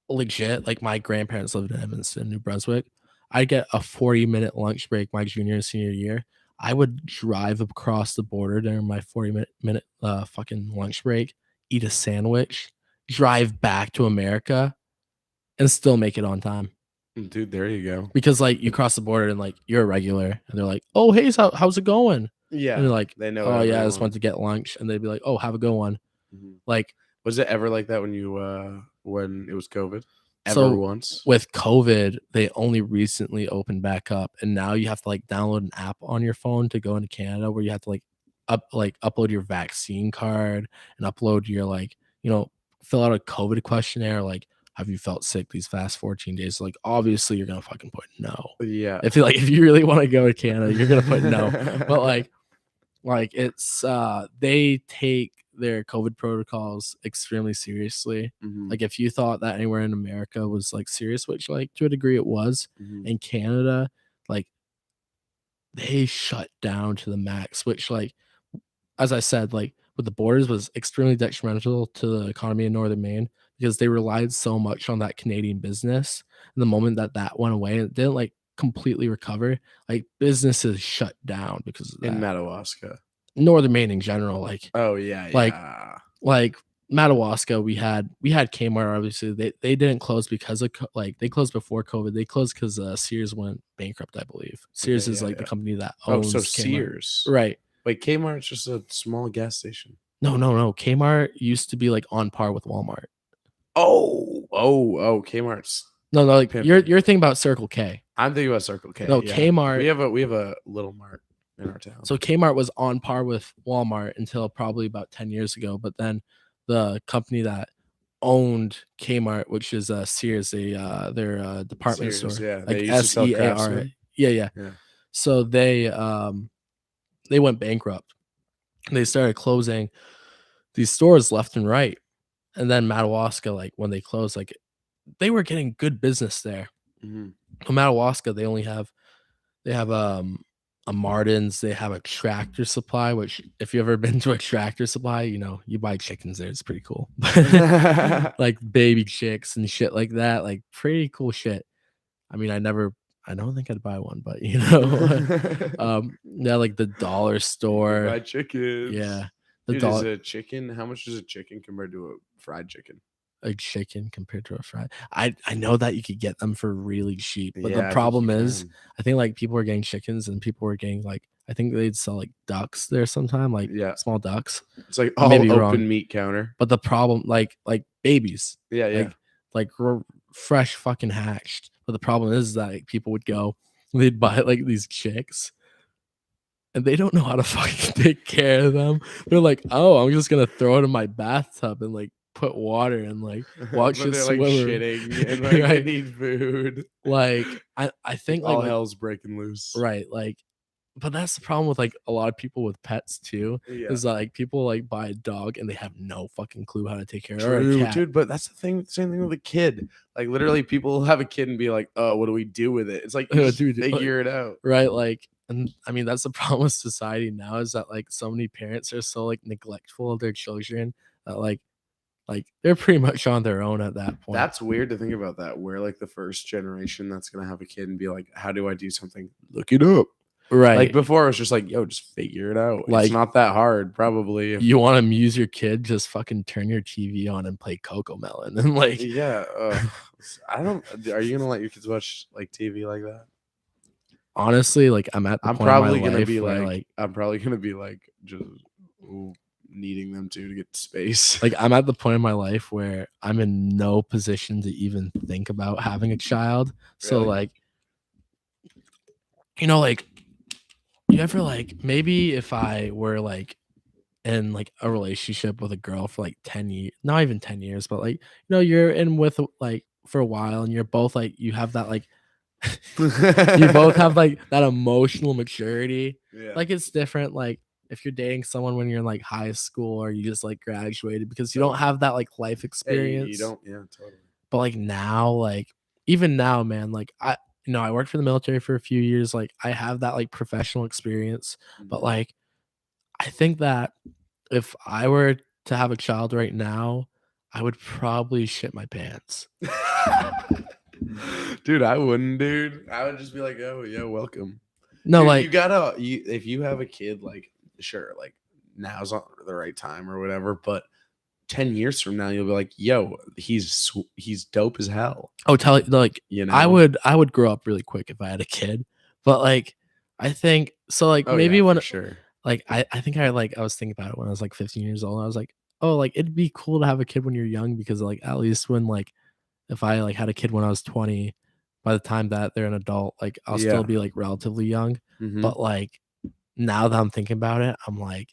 legit, like my grandparents lived in Evanston, New Brunswick. I'd get a 40-minute lunch break my junior and senior year. I would drive across the border during my 40-minute fucking lunch break, eat a sandwich, drive back to America, and still make it on time. Dude, there you go. Because like you cross the border and like you're a regular, and they're like, "Oh, hey, how's it going?" Yeah. And they're like, they know "Oh yeah, I just everyone. went to get lunch," and they'd be like, "Oh, have a good one." Mhm. Like, Was it ever like that when you when it was COVID? Ever so once? with COVID, they only recently opened back up, and now you have to like download an app on your phone to go into Canada, where you have to like upload your vaccine card and upload your like fill out a COVID questionnaire. Like, have you felt sick these past 14 days? Like, obviously, you're gonna fucking put no. Yeah. If you really want to go to Canada, you're gonna put no. But like it's they take their COVID protocols extremely seriously. Mhm. Like if you thought that anywhere in America was like serious, which like to a degree it was, Mhm. in Canada, like they shut down to the max, which like as I said, like with the borders was extremely detrimental to the economy in northern Maine because they relied so much on that Canadian business. And the moment that went away, it didn't like completely recover. Like businesses shut down because of In that. Madawaska. Northern Maine in general, Oh yeah, like yeah. like Madawaska, we had Kmart. Obviously, they didn't close because of like they closed before COVID. They closed because Sears went bankrupt, I believe. Sears Okay, is yeah, like the yeah. company that Oh, owns so Kmart. Sears. Right? Wait, Kmart's just a small gas station. No. Kmart used to be like on par with Walmart. Oh, Kmart's. No, like Pimpin'. you're thinking about Circle K. I'm thinking about Circle K. No, yeah. Kmart. We have a little mart in our town. So Kmart was on par with Walmart until probably about 10 years ago. But then the company that owned Kmart, which is Sears, their department Sears, store, yeah. like They used to sell SEAR. Craftsman. Yeah. Yeah. So they went bankrupt. They started closing these stores left and right. And then Madawaska, like when they closed, like they were getting good business there. Mhm. In Madawaska, they have a Martin's, they have a Tractor Supply, which if you ever been to a Tractor Supply, you buy chickens there. It's pretty cool. Like baby chicks and shit like that. Like pretty cool shit. I mean, I don't think I'd buy one, but yeah, like the dollar store. Fried chickens. Yeah. The Dude, dollar is a chicken? How much is a chicken compared to a fried chicken? a chicken compared to a fried. I know that you could get them for really cheap, but Yeah, I the think problem you is can. I think like people were getting chickens and people were getting like I think they'd sell like ducks there sometime, like Yeah. small ducks. It's like I may all be open wrong. meat counter. But the problem like babies, Yeah. like fresh fucking hatched. But the problem is that like, people would go, they'd buy like these chicks, and they don't know how to fucking take care of them. They're like, oh, I'm just gonna throw it in my bathtub and like put water and like watch But it they're like swim. shitting and like they Right. need food. Like I think all like hell's breaking loose. right, like but that's the problem with like a lot of people with pets too. Yeah. Is that like people like buy a dog and they have no fucking clue how to take care of True, or a cat. dude. But that's the thing. Same thing with a kid. Like literally, people have a kid and be like, "Oh, what do we do with it?" It's like you just Dude, figure it out, right? Like, and I mean that's the problem with society now is that like so many parents are so like neglectful of their children that like they're pretty much on their own at that point. That's weird to think about that. We're like the first generation that's gonna have a kid and be like, "How do I do something? Look it up." Right. Like before, it was just like, "Yo, just figure it out." Like, it's not that hard, probably. You want to amuse your kid? Just fucking turn your TV on and play Coco Melon and like. Yeah. I don't. Are you gonna let your kids watch like TV like that? Honestly, like I'm at the I'm point probably in my gonna life be where, like, I'm probably gonna be like just needing them to get to space. like I'm at the point in my life where I'm in no position to even think about having a child. So Really? like, like you ever like maybe if I were like in like a relationship with a girl for like 10 years, not even 10 years, but like you're in with like for a while and you're both like you have that like You both have like that emotional maturity. Yeah. Like it's different. Like if you're dating someone when you're in like high school or you just like graduated because you don't have that like life Yeah, experience. you don't. Yeah, totally. But like now, like even now, man, like I worked for the military for a few years. Like I have that like professional experience. But Mhm. like I think that if I were to have a child right now, I would probably shit my pants. Dude, I wouldn't, dude. I would just be like, oh yeah, welcome. No, Dude, like you gotta if you have a kid, like sure, like now's not the right time or whatever, but 10 years from now you'll be like, yo, he's dope as hell. tell you like You I know? would grow up really quick if I had a kid. But like I think so like Oh maybe yeah, when for sure. like I think I was thinking about it when I was like 15 years old. I was like, oh, like it'd be cool to have a kid when you're young because like at least when like if I like had a kid when I was 20, by the time that they're an adult, like I'll Yeah. still be like relatively young. Mhm. But like now that I'm thinking about it, I'm like,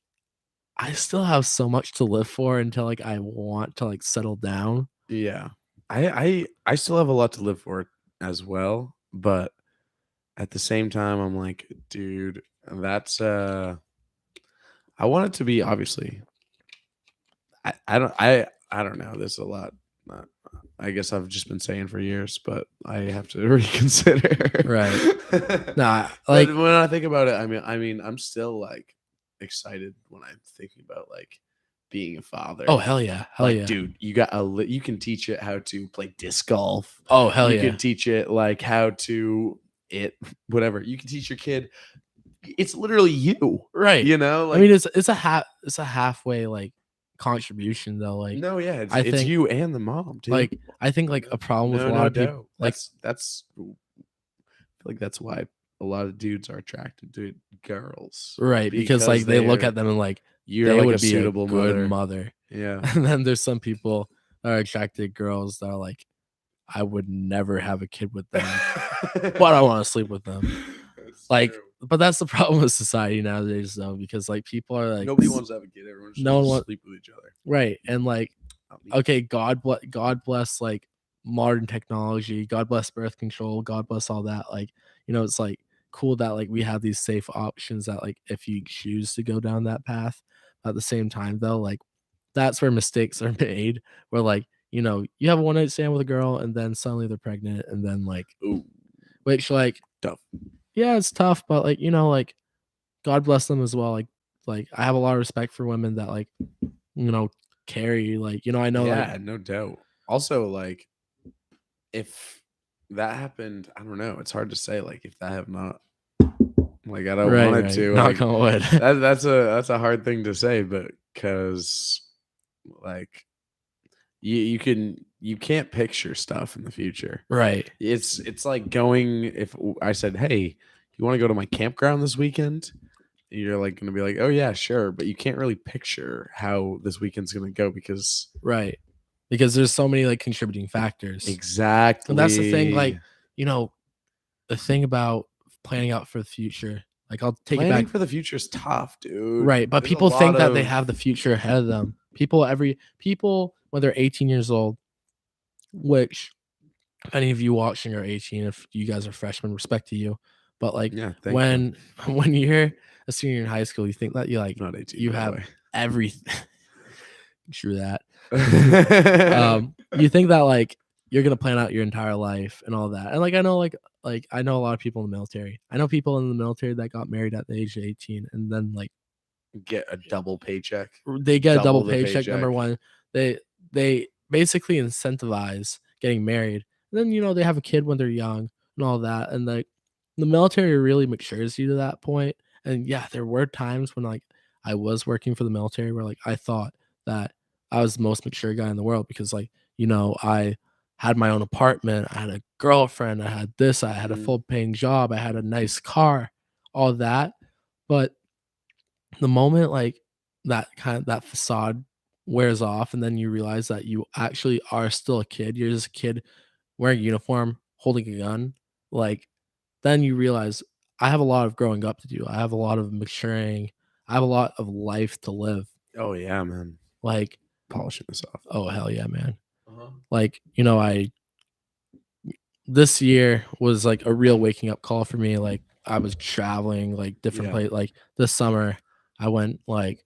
I still have so much to live for until like I want to like settle down. Yeah. I still have a lot to live for as well, but at the same time I'm like, dude, that's I want it to be obviously I don't know. There's a lot. Uh, I guess I've just been saying for years, but I have to reconsider. Right. Nah, But like when I think about it, I mean, I'm still like excited when I'm thinking about like being a father. oh hell yeah. Hell Like, yeah. dude, you can teach it how to play disc golf. Oh hell You yeah. can teach it like how to whatever. You can teach your kid. It's literally you, Right. you know. I Like, mean it's a halfway like contribution though. Like no, yeah, I it's think you and the mom too. like I think like a problem with a No, lot no of people doubt. like That's I feel like that's why a lot of dudes are attracted to girls. right because like they look at them and like you're they like a would be a suitable good mother. mother. Yeah. And then there's some people that are attracted to girls that are like, I would never have a kid with them, but I want to sleep with them. That's Like, true. but that's the problem with society nowadays, though, because like people are like, Nobody wants to have a kid. Everyone just no wants one to wants sleep with each other. right, and like, Not me. okay, God bless like modern technology, God bless birth control, God bless all that. Like, it's like cool that like we have these safe options that like if you choose to go down that path. At the same time, though, like that's where mistakes are made. Where like you have a one night stand with a girl and then suddenly they're pregnant and then like Ooh, which like tough. yeah, it's tough, but like like God bless them as well. Like I have a lot of respect for women that like carry like I know like Yeah, no doubt. Also, like, if that happened, I don't know. It's hard to say. Like, if that have not, like, I don't want it right. to. Knock Like, on wood. that's a hard thing to say, but because like you can't picture stuff in the future. Right. It's like going if I said, "Hey, you want to go to my campground this weekend?" You're like going to be like, "Oh yeah, sure," but you can't really picture how this weekend's going to go because Right. Because there's so many like contributing factors. exactly And that's the thing, like, the thing about planning out for the future. Like I'll take it planning back. for the future is tough, dude. Right. But There's a people think lot that they of have the future ahead of them. People when they're 18 years old, which if any of you watching are 18, if you guys are freshmen, respect to you. But like yeah. Thank when when you're a senior in high school, you think that you like you. Not 18. you by the have way. everything. True that. You think that like you're gonna plan out your entire life and all that. And like I know I know a lot of people in the military. I know people in the military that got married at the age of 18 and then like Get a double paycheck. they get a double the paycheck. Number one, they basically incentivize getting married. And then they have a kid when they're young and all that. And like the military really matures you to that point. And yeah, there were times when like I was working for the military where like I thought that I was the most mature guy in the world because like I had my own apartment, I had a girlfriend, I had this, I had a Mhm. full paying job, I had a nice car, all that. But the moment like that facade wears off and then you realize that you actually are still a kid, you're just a kid wearing a uniform, holding a gun, like then you realize I have a lot of growing up to do. I have a lot of maturing. I have a lot of life to live. Oh yeah, man. Like, Polishing this off. oh hell yeah, man. Uh-huh. Like, this year was like a real waking up call for me. Like I was traveling like different Yeah. places. Like this summer, I went like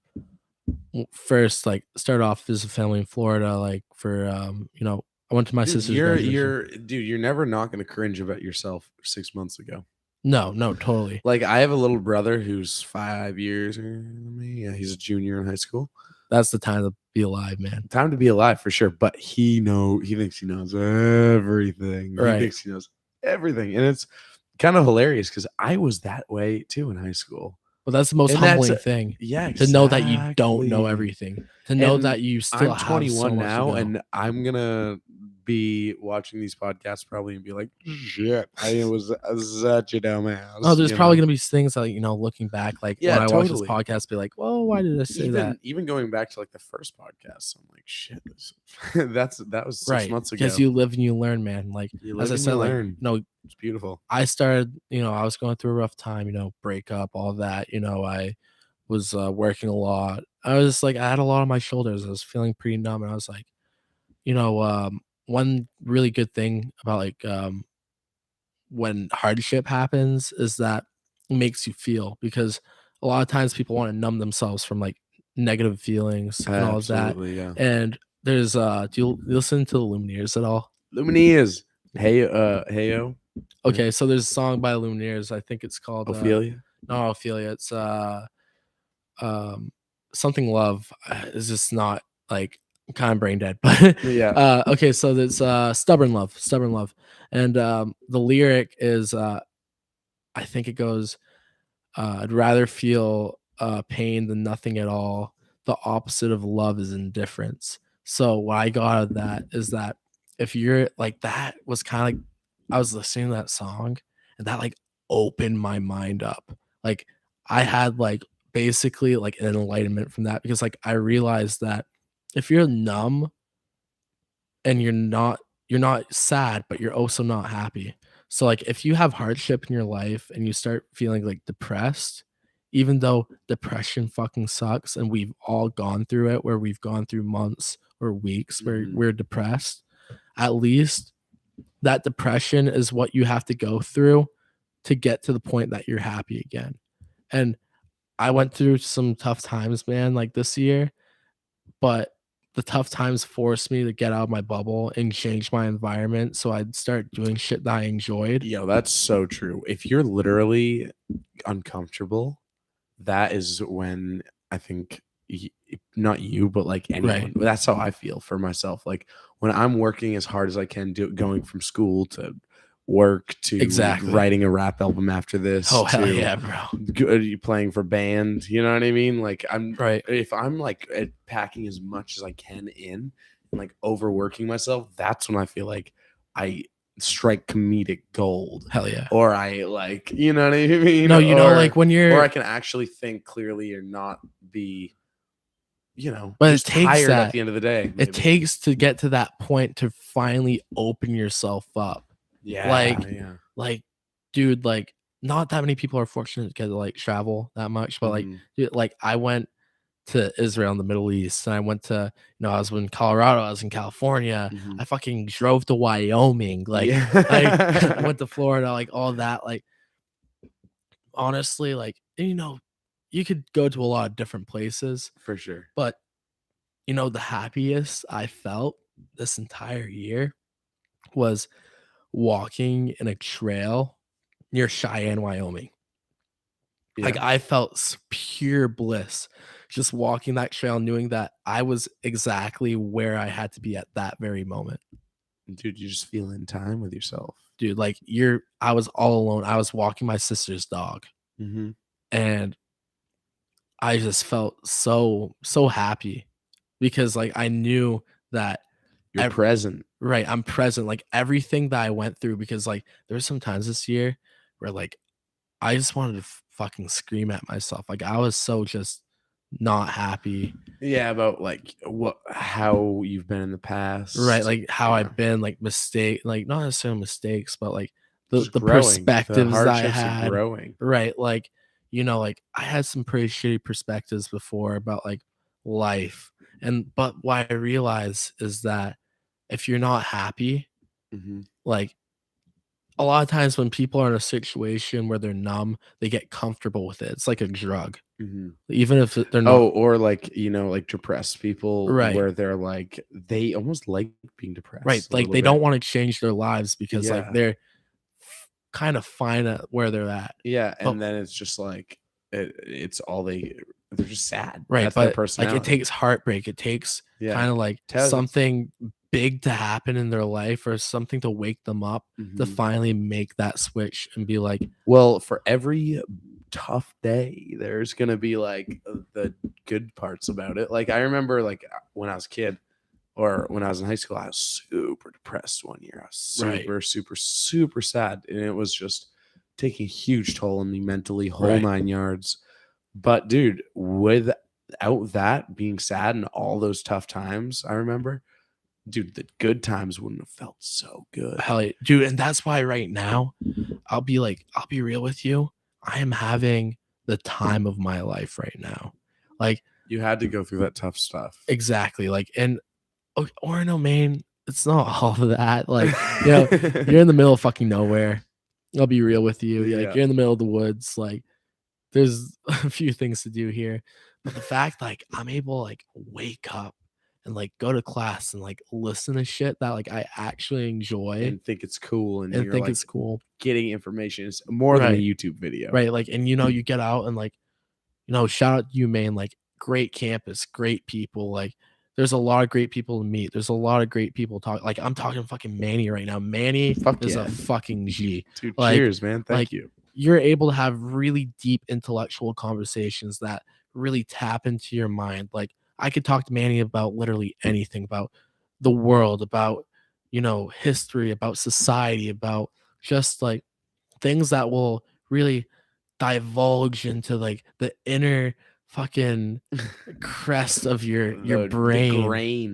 first like started off visit family in Florida. Like for I went to my Dude, sister's graduation. you're never not gonna cringe about yourself 6 months ago. No, totally. Like I have a little brother who's 5 years older than me. Yeah, he's a junior in high school. That's the time to be alive, man. Time to be alive for sure. But he thinks he knows everything. He Right. thinks he knows everything. And it's kind of hilarious because I was that way too in high school. But that's the most And humbling thing. Yeah, To know that you don't know exactly. everything. To know And that you still I'm have 21 so much to now, go. and I'm gonna be watching these podcasts probably and be like, shit, I was such a dumbass. Oh, there's you probably know? gonna be things that looking back, like Yeah, when I watch this totally. podcast, be like, "Well, why did I say that?" Even going back to like the first podcast, I'm like, shit, that was 6 Right, months ago. because you live and you learn, man. Like You as live I and said, you like learn. It's beautiful. I started, I was going through a rough time, breakup, all that. I was working a lot. I was like, I had a lot on my shoulders. I was feeling pretty numb, and I was like, one really good thing about when hardship happens is that it makes you feel, because a lot of times people want to numb themselves from like negative feelings and all of that. Absolutely, yeah. And there's do you listen to the Lumineers at all? Lumineers. Heyo. Okay, so there's a song by Lumineers. I think it's called Ophelia. no, Ophelia. It's something love. It's just not like kind of brain dead, but Yeah. okay, so there's stubborn love, and the lyric is I think it goes, I'd rather feel pain than nothing at all. The opposite of love is indifference. So what I got out of that is that if you're like, that was kind of like, I was listening to that song and that like opened my mind up. Like I had like basically like an enlightenment from that, because like I realized that if you're numb and you're not sad, but you're also not happy. So like if you have hardship in your life and you start feeling like depressed, even though depression fucking sucks and we've all gone through it, where we've gone through months or weeks where we're depressed, at least that depression is what you have to go through to get to the point that you're happy again. And I went through some tough times, man, like this year, but the tough times forced me to get out of my bubble and change my environment so I'd start doing shit that I enjoyed. Yo, that's so true. If you're literally uncomfortable, that is when I think not you, but like anyone. Right. That's how I feel for myself. Like when I'm working as hard as I can, going from school to work to Exactly. writing a rap album after this. Oh, hell to yeah, bro. playing for band. You know what I mean? Like Right. if I'm like packing as much as I can in and like overworking myself, that's when I feel like I strike comedic gold. Hell yeah. Or I like, you know what I mean? No, like when or I you're, can actually think clearly or not be, but it just takes tired at that. the end of the day. It takes to get to that point to finally open yourself up. Yeah. Like, dude, like not that many people are fortunate to get to like travel that much, but like, dude, like I went to Israel in the Middle East, and I went to, I was in Colorado, I was in California, I fucking drove to Wyoming, like I went to Florida, like all that, like honestly, like, you could go to a lot of different places for sure. but the happiest I felt this entire year was walking in a trail near Cheyenne, Wyoming. Like I felt pure bliss just walking that trail, knowing that I was exactly where I had to be at that very moment. Dude, you're just feeling time with yourself. Dude, like I was all alone. I was walking my sister's dog. And I just felt so happy, because like I knew that you're present. Right, I'm present. Like everything that I went through, because like there were some times this year where like I just wanted to fucking scream at myself. Like I was so just not happy. Yeah, about like how you've been in the past. Right, like how I've been, like like not necessarily mistakes, but like the growing, perspectives the that I hardships had. of growing. Right, like like I had some pretty shitty perspectives before about like life. But what I realized is that if you're not happy, like a lot of times when people are in a situation where they're numb, they get comfortable with it. It's like a drug, even if they're not. Oh, or like, like depressed people Right. where they're like, they almost like being Right. depressed a Like little they bit. don't want to change their lives because like Yeah. they're kind of fine at where they're at. Yeah. But And then it's just like, it's all they're just sad. right, That's their but like personality. it takes heartbreak. It takes kind of like something big to happen in their life or something to wake them up to finally make that switch and be like, well, for every tough day, there's gonna be like the good parts about it. Like I remember, like when I was a kid, or when I was in high school, I was super depressed one year. I was super, super, super sad, and it was just taking a huge toll on me mentally, whole 9 yards. But dude, without that being sad and all those tough times, I remember, dude, the good times wouldn't have felt so good. hell yeah, dude. And that's why right now, I'll be real with you. I am having the time of my life right now. Like you had to go through that tough stuff. Exactly. Like, and Orono, Maine, it's not all of that. Like, you're in the middle of fucking nowhere. I'll be real with you. Like, you're in the middle of the woods. Like, there's a few things to do here. But the fact, like, I'm able to, like, wake up and, like, go to class and, like, listen to shit that, like, I actually enjoy. And think it's cool. And think like, it's cool. Getting information is more than a YouTube video. Right. Like, and, you get out and, like, shout out to you, Maine. Like, great campus, great people. Like, there's a lot of great people to meet. There's a lot of great people talk. Like, I'm talking fucking Manny right now. Manny is a fucking G. Dude, cheers, man. Thank you. You're able to have really deep intellectual conversations that really tap into your mind. Like, I could talk to Manny about literally anything, about the world, about, history, about society, about just like things that will really divulge into like the inner fucking crest of your brain,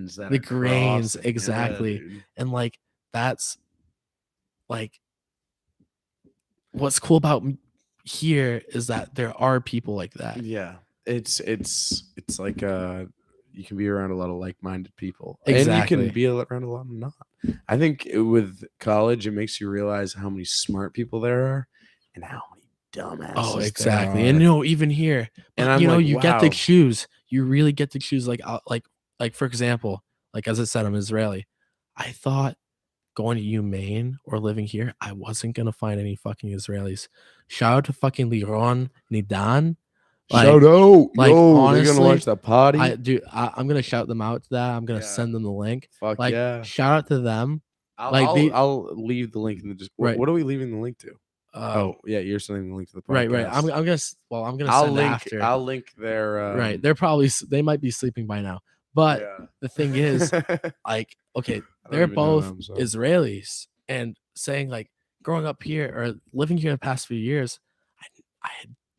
the grains exactly. And like that's like what's cool about here is that there are people like that. It's like you can be around a lot of like-minded people, exactly. And you can be around a lot of not. I think with college it makes you realize how many smart people there are and how many dumbasses. Oh, exactly. And even here, and I'm like, you get to choose. You really get to choose. Like for example, like as I said, I'm Israeli. I thought going to Maine or living here, I wasn't gonna find any fucking Israelis. Shout out to fucking Liron Nidan. Shout out, like honestly, they're gonna watch the potty. I'm gonna shout them out to that. I'm gonna send them the link. Fuck like, yeah! Shout out to them. I'll leave the link in the description. What are we leaving the link to? Oh yeah, you're sending the link to the podcast. Right. I'm gonna send link after. I'll link their right. They might be sleeping by now. But the thing is, like, okay, they're both Israelis, and saying like growing up here or living here the past few years, I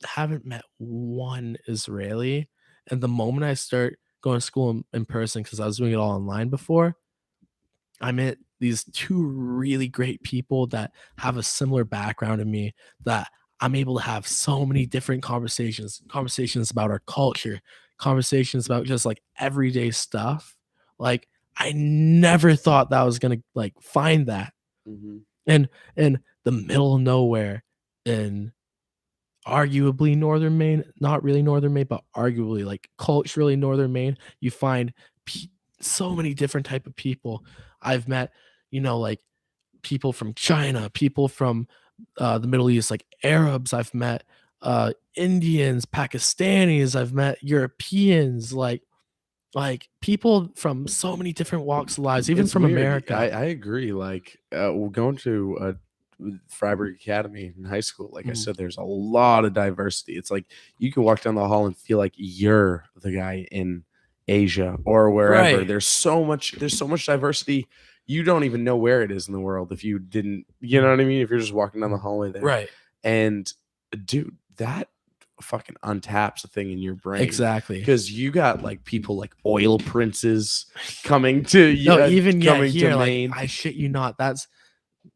haven't met one Israeli. And the moment I start going to school in person, because I was doing it all online before, I met these two really great people that have a similar background to me, that I'm able to have so many different conversations about our culture, conversations about just like everyday stuff. Like, I never thought that I was going to like find that. And in the middle of nowhere in arguably northern Maine, not really northern Maine, but arguably like culturally northern Maine, you find so many different type of people. I've met, like people from China, people from the Middle East, like Arabs. I've met Indians, Pakistanis. I've met Europeans, like people from so many different walks of lives, even from America. I agree. Like going to Freiburg Academy in high school, like I said, there's a lot of diversity. It's like you can walk down the hall and feel like you're the guy in Asia or wherever. There's so much diversity. You don't even know where it is in the world if you didn't, you know what I mean? If you're just walking down the hallway there. Right. And dude, that fucking untaps a thing in your brain. Exactly. Because you got like people like oil princes coming to you. No, even coming here, to like, Maine. I shit you not. That's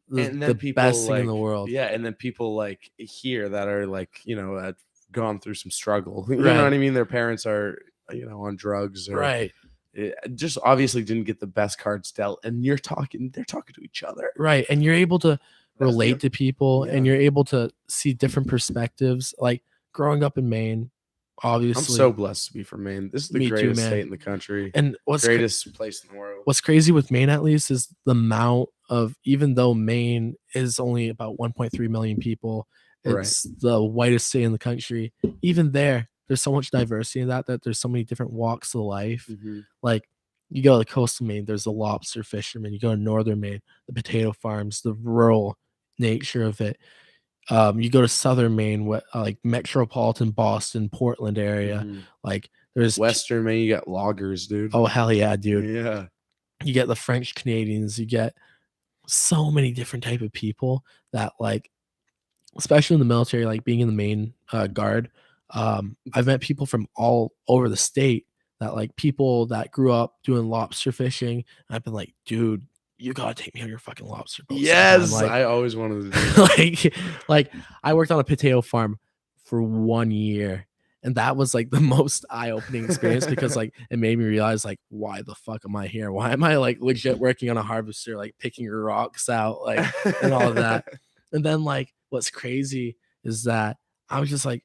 the best thing in the world. Yeah. And then people like here that are like, have gone through some struggle. You know what I mean? Their parents are, on drugs or just obviously didn't get the best cards dealt. And they're talking to each other. Right. And you're able to relate to people, and Yeah. you're able to see different perspectives. Like growing up in Maine, obviously. I'm so blessed to be from Maine. This is the Me too, greatest man. state in the country. And Greatest place in the world. what's crazy with Maine, at least, is the amount of, even though Maine is only about 1.3 million people, Right. it's the whitest state in the country. Even there's so much diversity in that there's so many different walks of life. Mhm. Like you go to the coastal Maine, there's the lobster fishermen. You go to northern Maine, the potato farms, the rural nature of it. You go to southern Maine, like metropolitan Boston, Portland area. Mhm. Like there's Western Maine, you got loggers, dude. oh hell yeah, dude. Yeah. You get the French Canadians, you get so many different type of people that, like, especially in the military, like being in the Maine guard. I've met people from all over the state, that like people that grew up doing lobster fishing. And I've been like, dude, you gotta take me on your fucking lobster boat. Yes, like, I always wanted to do that. like I worked on a potato farm for 1 year, and that was like the most eye-opening experience because like it made me realize like, why the fuck am I here? Why am I like legit working on a harvester, like picking rocks out, like, and all of that. And then like what's crazy is that I was just like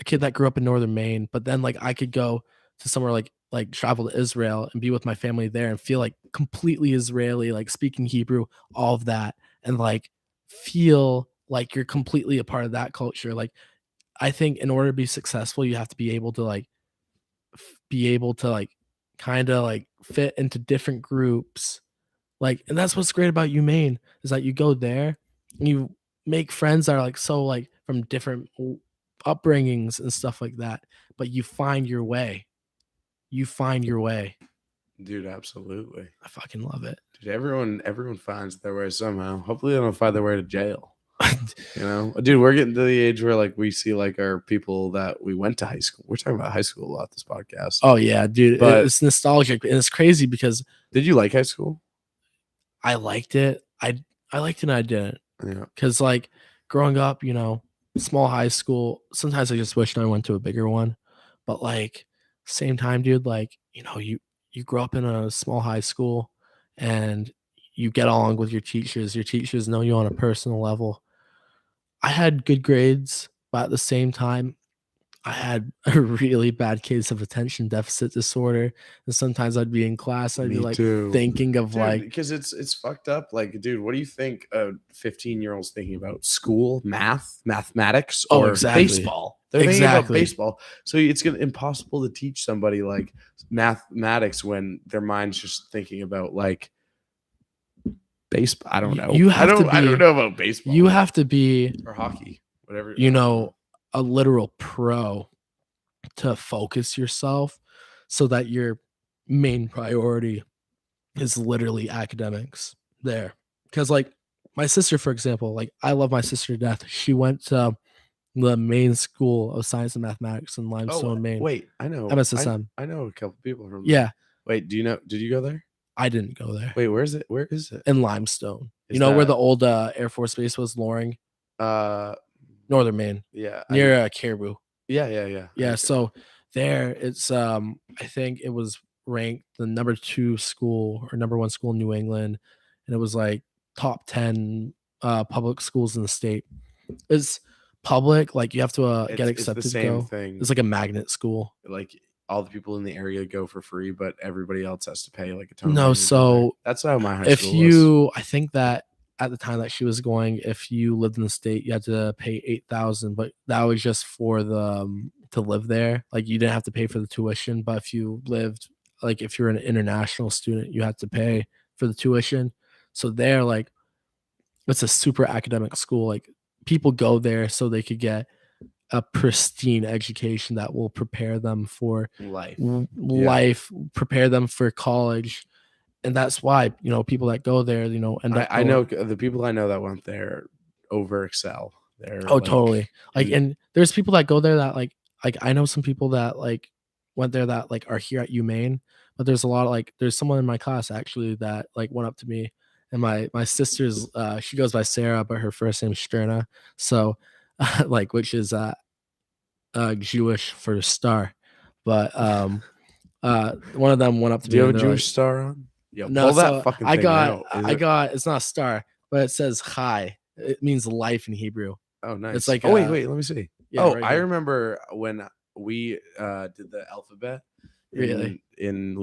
a kid that grew up in northern Maine, but then like I could go to somewhere like travel to Israel and be with my family there and feel like completely Israeli, like speaking Hebrew, all of that, and like feel like you're completely a part of that culture. Like I think in order to be successful, you have to be able to like kind of like fit into different groups. Like, and that's what's great about UMaine, is that you go there and you make friends that are like so like from different upbringings and stuff like that, but you find your way. Dude, absolutely. I fucking love it. Dude, everyone finds their way somehow. Hopefully they don't find their way to jail. You know, dude, we're getting to the age where like we see like our people that we went to high school. We're talking about high school a lot this podcast. Oh yeah, dude, but it's nostalgic and it's crazy because did you like high school? I liked it. I liked it and I didn't. Yeah. Because like growing up, you know, small high school, sometimes I just wished I went to a bigger one. But like same time, dude, like, you know, you grow up in a small high school and you get along with your teachers. Your teachers know you on a personal level. I had good grades, but at the same time, I had a really bad case of attention deficit disorder. And sometimes I'd be in class, I'd be like thinking of like, because it's fucked up. Like, dude, what do you think a 15-year-old's thinking about? School, mathematics, or baseball? They're thinking about baseball. So it's impossible to teach somebody like mathematics when their mind's just thinking about like baseball. I don't know. I don't know about baseball. You have to be, or hockey, whatever. You know, a literal pro to focus yourself so that your main priority is literally academics there. Because like my sister, for example, like I love my sister to death. She went to the Maine School of Science and Mathematics in Limestone, Maine. Wait, I know MSSM. I know a couple people from yeah. Wait, do you know? Did you go there? I didn't go there. Wait, where is it? Where is it? In Limestone. You know where the old Air Force Base was, Loring? Northern Maine. Yeah. Near Caribou. Yeah. So there it's I think it was ranked the number 2 school or number 1 school in New England, and it was like top 10 public schools in the state. It's public, like you have to get accepted. It's the same thing. It's like a magnet school. Like all the people in the area go for free, but everybody else has to pay like a ton. No, so that's how my high school was. I think that at the time that she was going, if you lived in the state, you had to pay $8,000, but that was just for the to live there. Like you didn't have to pay for the tuition, but if you lived, like if you're an international student, you had to pay for the tuition. So there, like, it's a super academic school. Like people go there so they could get a pristine education that will prepare them for life, prepare them for college. And that's why, you know, people that go there, you know, and I know the people I know that went there over excel. Totally. Like, and there's people that go there that like I know some people that like went there that like are here at UMaine, but there's a lot of like, there's someone in my class actually that like went up to me, and my sister's she goes by Sarah, but her first name is Sterna. So like, which is Jewish for star. But one of them went up to me. Do you have a Jewish star on? No, so I got it's not a star, but it says hi. It means life in Hebrew. Oh, nice. It's like wait, let me see. yeah, I remember when we did the alphabet really in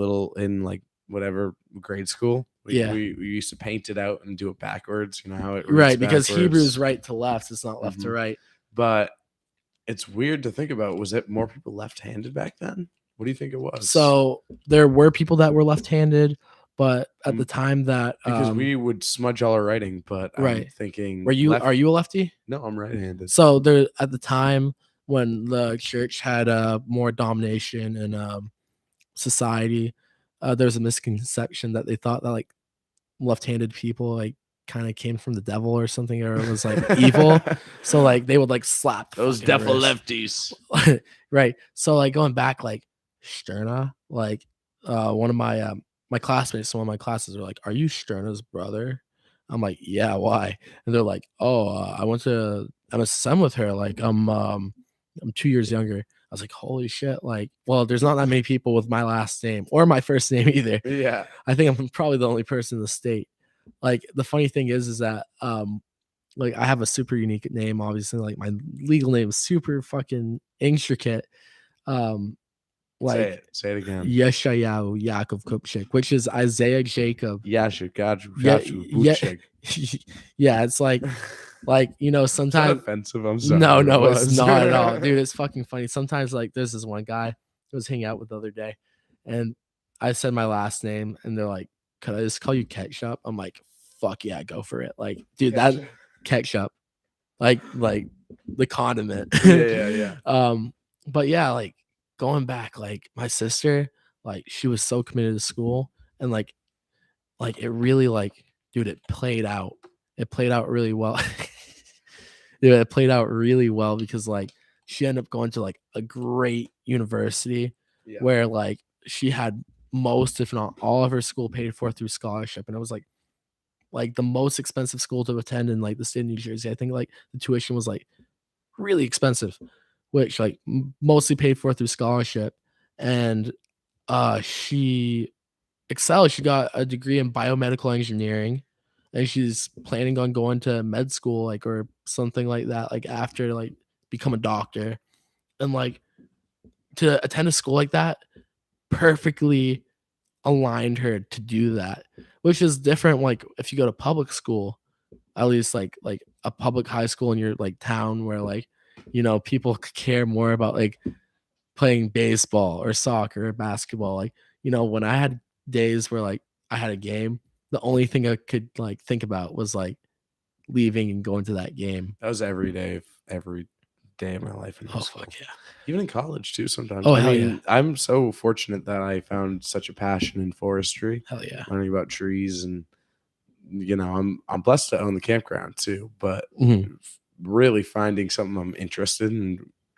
like whatever grade school. We used to paint it out and do it backwards. You know how it reads right, because backwards. Hebrew's right to left, it's not left to right. But it's weird to think about. Was it more people left-handed back then? What do you think it was? So there were people that were left-handed, but at the time that because we would smudge all our writing, but right. I'm thinking, are you a lefty? No, I'm right-handed. So there at the time when the church had more domination in society, there's a misconception that they thought that like left-handed people like kind of came from the devil or something, or it was like evil. So like they would like slap those devil lefties. Right. So like going back, like Sterna, like one of my my classmates, one of my classes are like, "Are you Sterna's brother?" I'm like, "Yeah, why?" And they're like, "Oh, I went to MSSM with her. Like I'm 2 years younger." I was like, "Holy shit!" Like, well, there's not that many people with my last name or my first name either. Yeah, I think I'm probably the only person in the state. Like the funny thing is that like I have a super unique name. Obviously, like my legal name is super fucking intricate. Like say it again. Yeshayahu Yaakov Kuptchik, which is Isaiah Jacob. Yeah, it's like you know, sometimes offensive. I'm sorry. No, it's not at all, dude. It's fucking funny. Sometimes like there's this one guy I was hanging out with the other day, and I said my last name, and they're like, "Could I just call you Ketchup?" I'm like, "Fuck yeah, go for it!" Like, dude, that ketchup, like the condiment. Yeah. But yeah, like going back, like my sister, like she was so committed to school, and like it really like, dude, it played out. It played out really well. Dude, it played out really well because like she ended up going to like a great university where like she had most, if not all, of her school paid for through scholarship, and it was like the most expensive school to attend in like the state of New Jersey. I think like the tuition was like really expensive, which like mostly paid for through scholarship. And she excelled. She got a degree in biomedical engineering, and she's planning on going to med school, like, or something like that, like after like become a doctor. And like to attend a school like that perfectly aligned her to do that, which is different. Like if you go to public school, at least like a public high school in your like town, where like, you know, people care more about like playing baseball or soccer or basketball. Like, you know, when I had days where like I had a game, the only thing I could like think about was like leaving and going to that game. That was every day of my life in high school. Fuck yeah. Even in college too sometimes. Oh, I hell mean, yeah. I'm so fortunate that I found such a passion in forestry. Hell yeah. Learning about trees, and you know, I'm blessed to own the campground too, but really finding something I'm interested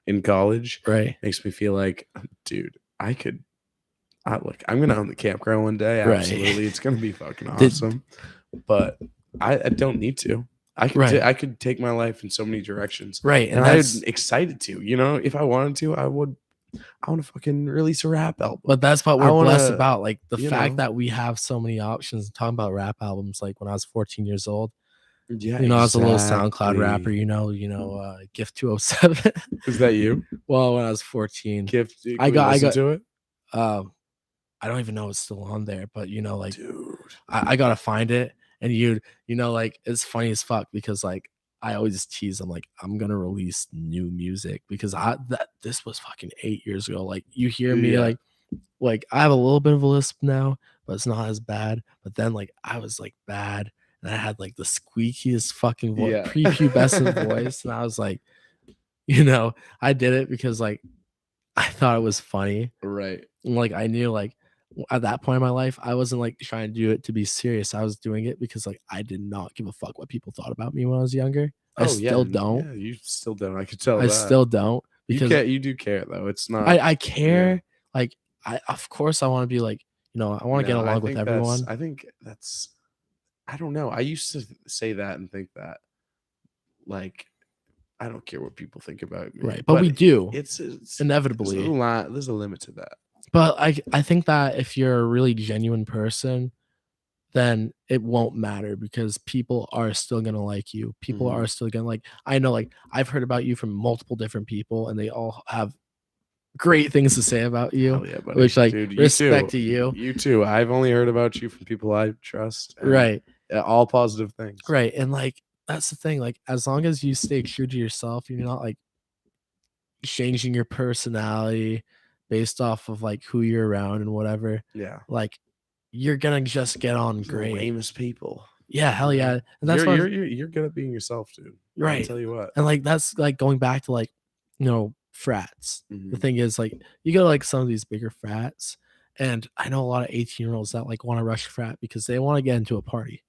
in college makes me feel like, dude, I'm gonna own the campground one day. Absolutely. It's gonna be fucking awesome. But I don't need to. I could take my life in so many directions. Right. And I'm excited to. You know, if I wanted to, I want to fucking release a rap album. But that's what we're blessed about. Like the fact that we have so many options. Talking about rap albums, like when I was 14 years old. Yeah, you know, I was a little SoundCloud rapper, you know, Gift 207. Is that you? Well, when I was 14. Gift, I got to it. I don't even know it's still on there, but you know, like, dude, I gotta find it. And you know, like, it's funny as fuck because like I always tease them, like, I'm gonna release new music because this was fucking 8 years ago. Like, you hear me like I have a little bit of a lisp now, but it's not as bad. But then like I was like bad, and I had like the squeakiest fucking voice, prepubescent voice, and I was like, you know, I did it because like I thought it was funny, right? And like I knew like at that point in my life, I wasn't like trying to do it to be serious. I was doing it because like I did not give a fuck what people thought about me when I was younger. I still don't. Yeah, you still don't. I could tell. I still don't, because you do care though. It's not. I care. Yeah. Like of course I want to be like, you know, I want to get along with everyone. I think that's. I don't know. I used to say that and think that, like, I don't care what people think about me. Right, but we do. It's inevitably. There's a limit to that. But I think that if you're a really genuine person, then it won't matter because people are still gonna like you. People Mhm. are still gonna like. I know, like I've heard about you from multiple different people, and they all have great things to say about you. Hell yeah, buddy. Which, like, Dude, you respect too. to you. You too. I've only heard about you from people I trust. And Right. all positive things. Right. And like that's the thing. Like, as long as you stay true to yourself, you're not like changing your personality based off of like who you're around and whatever. Yeah. Like, you're gonna just get on Those are great. lamest people. Yeah, hell You know? yeah. And that's why You're good at being yourself, dude. I'll right. tell you what. And like that's like going back to like, frats. The Mhm. thing is, like, you go to like some of these bigger frats, and I know a lot of 18-year-olds that like want to rush frat because they want to get into a party.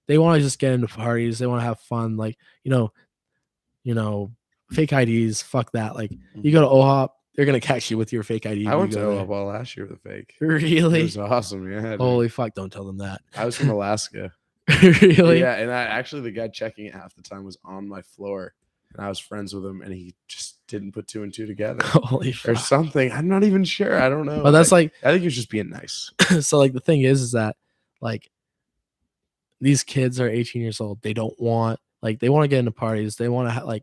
They want to just get into parties, they want to have fun, like, fake IDs, fuck that. Like, you go to OHOP, they're gonna catch you with your fake ID. I if went you to go there. OHOP all last year with a fake. It Really? was awesome. Yeah. dude. Holy fuck, don't tell them that. I was from Alaska. Really? Yeah, and actually the guy checking it half the time was on my floor, and I was friends with him, and he just didn't put 2 and 2 together Holy or fuck. something. I'm not even sure. I don't know. But that's like I think he was just being nice. so like the thing is that like these kids are 18 years old. They don't want like they want to get into parties. They want to like,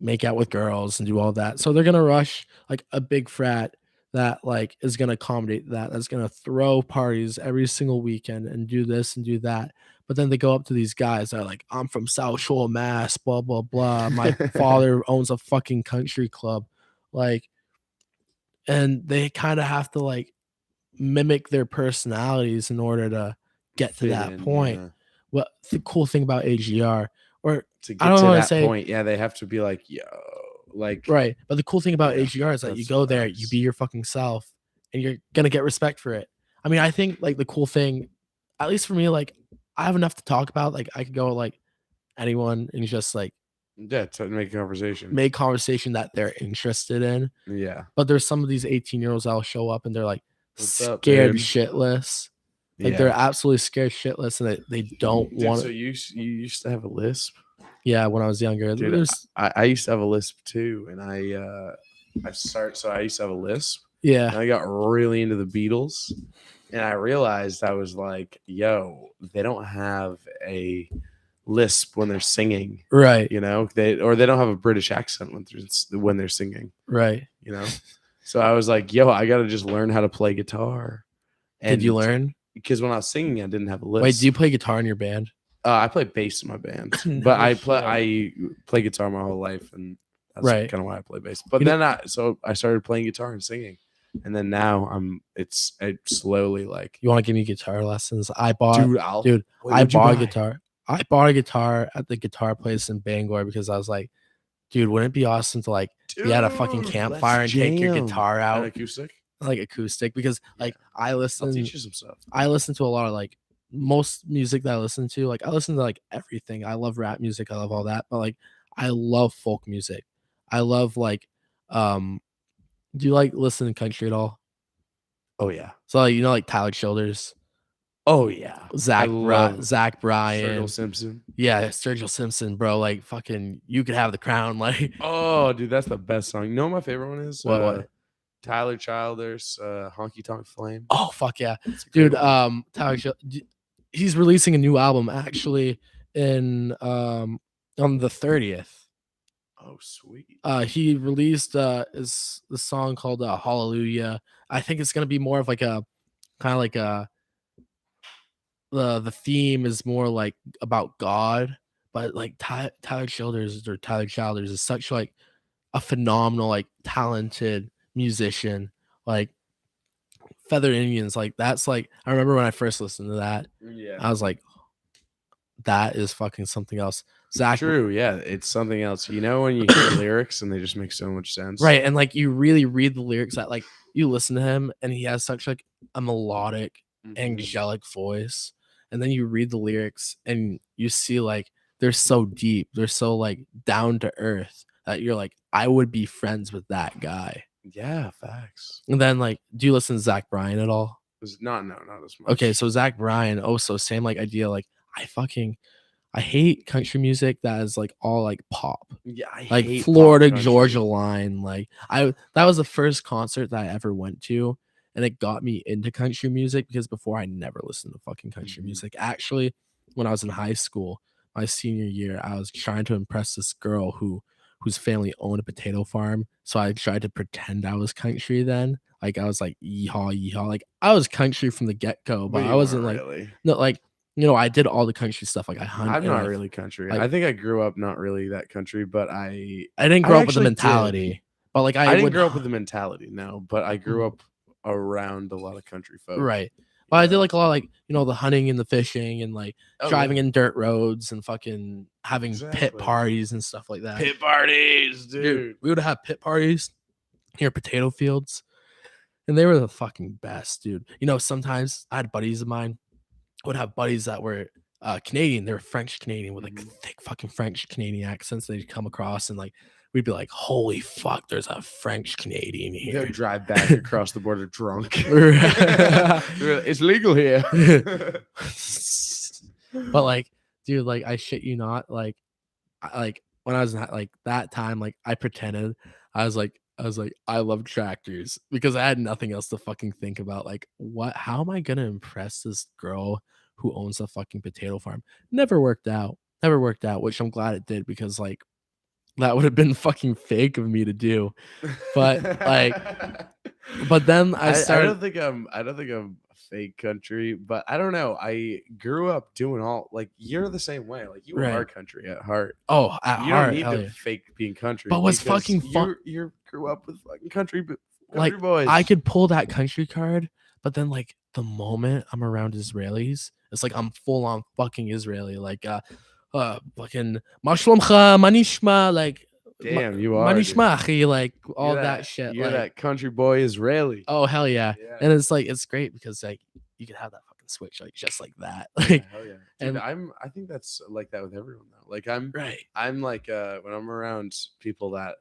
make out with girls and do all that. So they're gonna rush like a big frat that like is gonna accommodate that. That's gonna throw parties every single weekend and do this and do that. But then they go up to these guys that are like, I'm from South Shore, Mass, blah blah blah. My father owns a fucking country club, like, and they kind of have to like mimic their personalities in order to get to Fit that in, point. yeah. What the cool thing about AGR, or To I get don't to wanna that say point, yeah, they have to be like, yo, like right, but the cool thing about Yeah, AGR is that you that's go there, you facts. be your fucking self, and you're gonna get respect for it. I mean, I think like the cool thing, at least for me, like I have enough to talk about. Like I could go with, like anyone and just like yeah, to make conversation. make conversation that they're interested in. Yeah. But there's some of these 18-year-olds that'll show up and they're like What's up, scared dude? shitless. Like they're absolutely scared shitless, and they don't Dude, want so it. you used to have a lisp? Yeah, when I was younger, Dude, there's I used to have a lisp too, and I used to have a lisp, and yeah, I got really into the Beatles, and I realized I was like, yo, they don't have a lisp when they're singing, right, they don't have a British accent when they're singing, right. So I was like, yo, I got to just learn how to play guitar. Did you learn? Because when I was singing, I didn't have a lisp. Wait, do you play guitar in your band? I play bass in my band, No but I shit. play guitar my whole life, and that's Right. kind of why I play bass. But You know- then I started playing guitar and singing, and then now I slowly like, You want to give me guitar lessons? I bought, dude, dude, what I would you bought a buy? guitar. I bought a guitar at the guitar place in Bangor because I was like, dude, wouldn't it be awesome to like be at a fucking Dude, campfire and let's take your jam. guitar An out, acoustic. like acoustic? Because like I I'll listen, teach you some stuff. I listen to a lot of like most music that I listen to. Like I listen to like everything. I love rap music. I love all that. But like I love folk music. I love like do you like listen to country at all? Oh yeah. So like, like Tyler Childers, Oh yeah. Zach Sturgill Bryan. Simpson. Yeah, Sturgill Simpson, bro. Like fucking you could have the crown. Like Oh, dude, that's the best song. You know what my favorite one is? What? Tyler Childers, Honky Tonk Flame. Oh fuck yeah. That's a great Dude, one. Tyler he's releasing a new album actually in on the 30th. Oh sweet. He released is the song called Hallelujah. I think it's gonna be more of like a kind of like a the theme is more like about God, but like Tyler Childers is such like a phenomenal, like talented musician. Like Feathered Indians, like that's like I remember when I first listened to that, Yeah. I was like, that is fucking something else. Zach, True, yeah, it's something else. You know when you hear lyrics and they just make so much sense. right? And like you really read the lyrics that like you listen to him and he has such like a melodic, angelic voice, and then you read the lyrics and you see like they're so deep, they're so like down to earth that you're like, I would be friends with that guy. Yeah, facts. And then like, do you listen to Zach Bryan at all? Not as much. Okay, so Zach Bryan, also same like idea. Like I hate country music that is like all like pop. Yeah, I like hate Florida pop Georgia country. line. Like that was the first concert that I ever went to, and it got me into country music because before I never listened to fucking country music. Actually, when I was in high school, my senior year, I was trying to impress this girl whose family owned a potato farm. So I tried to pretend I was country then. Like I was like yeehaw, yeehaw. Like I was country from the get-go, but I wasn't like really. no, like I did all the country stuff. Like I hunt. I'm and, not like, really country. like- I think I grew up not really that country, but I didn't grow up with the actually did. mentality. But like I didn't would grow up with the mentality, no, but I grew up around a lot of country folk. right. But I did like a lot of like, the hunting and the fishing and like driving in dirt roads and fucking having pit parties and stuff like that. Pit parties, dude. We would have pit parties near potato fields. And they were the fucking best, dude. Sometimes I had buddies of mine, would have buddies that were Canadian. They were French Canadian with like thick fucking French Canadian accents. They'd come across and like we'd be like, holy fuck, there's a French Canadian here. They'd drive back across the border drunk. It's legal here. But like, dude, like I shit you not, like when I was like that time, like I pretended I was like, I love tractors because I had nothing else to fucking think about. Like, how am I gonna impress this girl who owns a fucking potato farm? Never worked out, which I'm glad it did because like that would have been fucking fake of me to do. But like, but then I started. I don't think I'm fake country, but I don't know. I grew up doing all like you're the same way. Like you are country at heart. Oh, at you heart, don't need to fake being country. But what's fucking fun? You grew up with fucking country like boys. I could pull that country card, but then like the moment I'm around Israelis, it's like I'm full on fucking Israeli. Like fucking mashlomcha manishma, like damn, you are manishma, like all that shit. You're like, that country boy Israeli. Oh hell yeah. And it's like it's great because like you can have that fucking switch like just like that. Like hell yeah. Dude, and I think that's like that with everyone though. Like I'm like when I'm around people that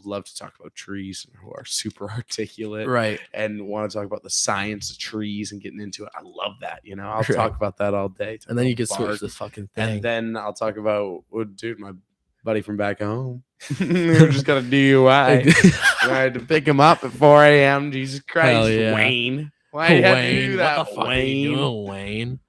love to talk about trees and who are super articulate, and want to talk about the science of trees and getting into it. I love that. I'll talk about that all day. And then you get switch the fucking thing. And then I'll talk about, dude, my buddy from back home. We're just gonna DUI. I had to pick him up at 4 a.m. Jesus Christ, Wayne. Why do you have to do that, what the fuck Wayne? Are you doing, Wayne?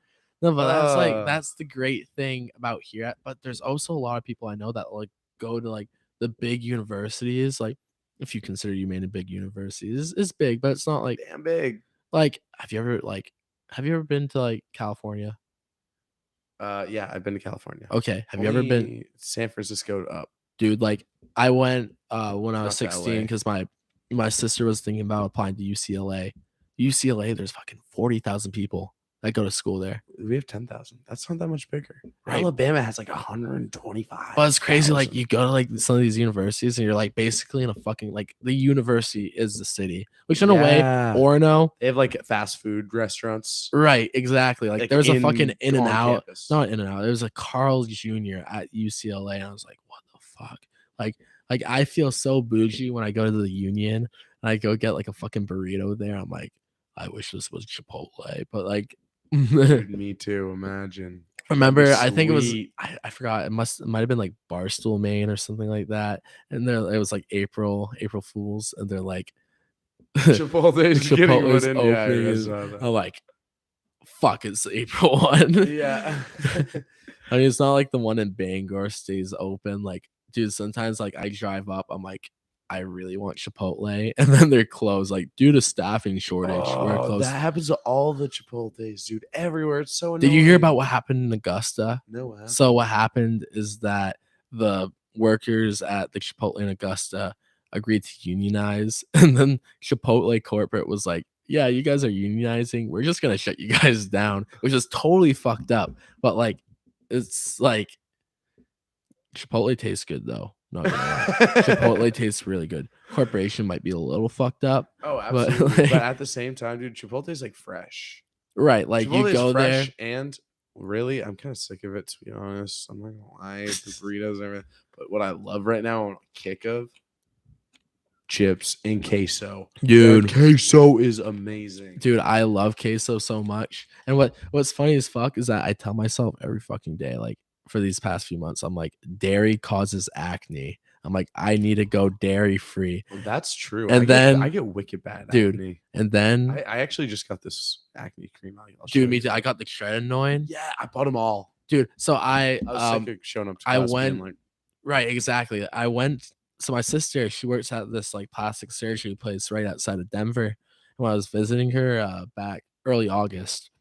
No, but that's the great thing about here. But there's also a lot of people I know that like go to like the big universities. Like if you consider Maine a big university, it's big, but it's not like damn big. Like have you ever been to like California? Yeah, I've been to California. Okay. Have you ever been San Francisco up? Dude, like I went when I was 16 because my sister was thinking about applying to UCLA. There's fucking 40,000 people that go to school there. We have 10,000. That's not that much bigger. Alabama has like 125. But it's crazy. Like you go to like some of these universities and you're like basically in a fucking like the university is the city, which in a way, Orono, they have like fast food restaurants. Right, exactly. Like there's a fucking In-N-Out, not In-N-Out. There's a Carl's Jr. at UCLA, and I was like, what the fuck? Like I feel so bougie when I go to the Union and I go get like a fucking burrito there. I'm like, I wish this was Chipotle, but like. Dude, me too. Imagine. Remember, I think it was I forgot. It might have been like Barstool, Maine, or something like that. And there it was like April Fools, and they're like Chipotle's opening. I'm like, fuck, it's April 1. Yeah. I mean, it's not like the one in Bangor stays open. Like, dude, sometimes like I drive up, I'm like, I really want Chipotle, and then they're closed, like due to staffing shortage. That happens to all the Chipotles, dude. Everywhere, it's so annoying. Did you hear about what happened in Augusta? No. So what happened is that the workers at the Chipotle in Augusta agreed to unionize, and then Chipotle corporate was like, "Yeah, you guys are unionizing. We're just gonna shut you guys down," which is totally fucked up. But like, it's like Chipotle tastes good though. Not gonna lie. Chipotle tastes really good. Corporation might be a little fucked up. Oh, absolutely. But at the same time, dude, Chipotle is like fresh. Right. Like Chipotle you go there and really, I'm kind of sick of it, to be honest. I'm not gonna lie. The burritos and everything. But what I love right now, on a kick of chips and queso. Dude, that queso is amazing. Dude, I love queso so much. And what's funny as fuck is that I tell myself every fucking day, like, for these past few months, I'm like, dairy causes acne. I'm like, I need to go dairy free. Well, that's true. And I then, get wicked bad dude, acne. and then, I actually just got this acne cream. I'll show dude, me you. too. I got the Tretinoin. Yeah, I bought them all. Dude, so I was sick of showing up to I class being went like, right, exactly. I went so my sister, she works at this like plastic surgery place right outside of Denver. When I was visiting her back early August,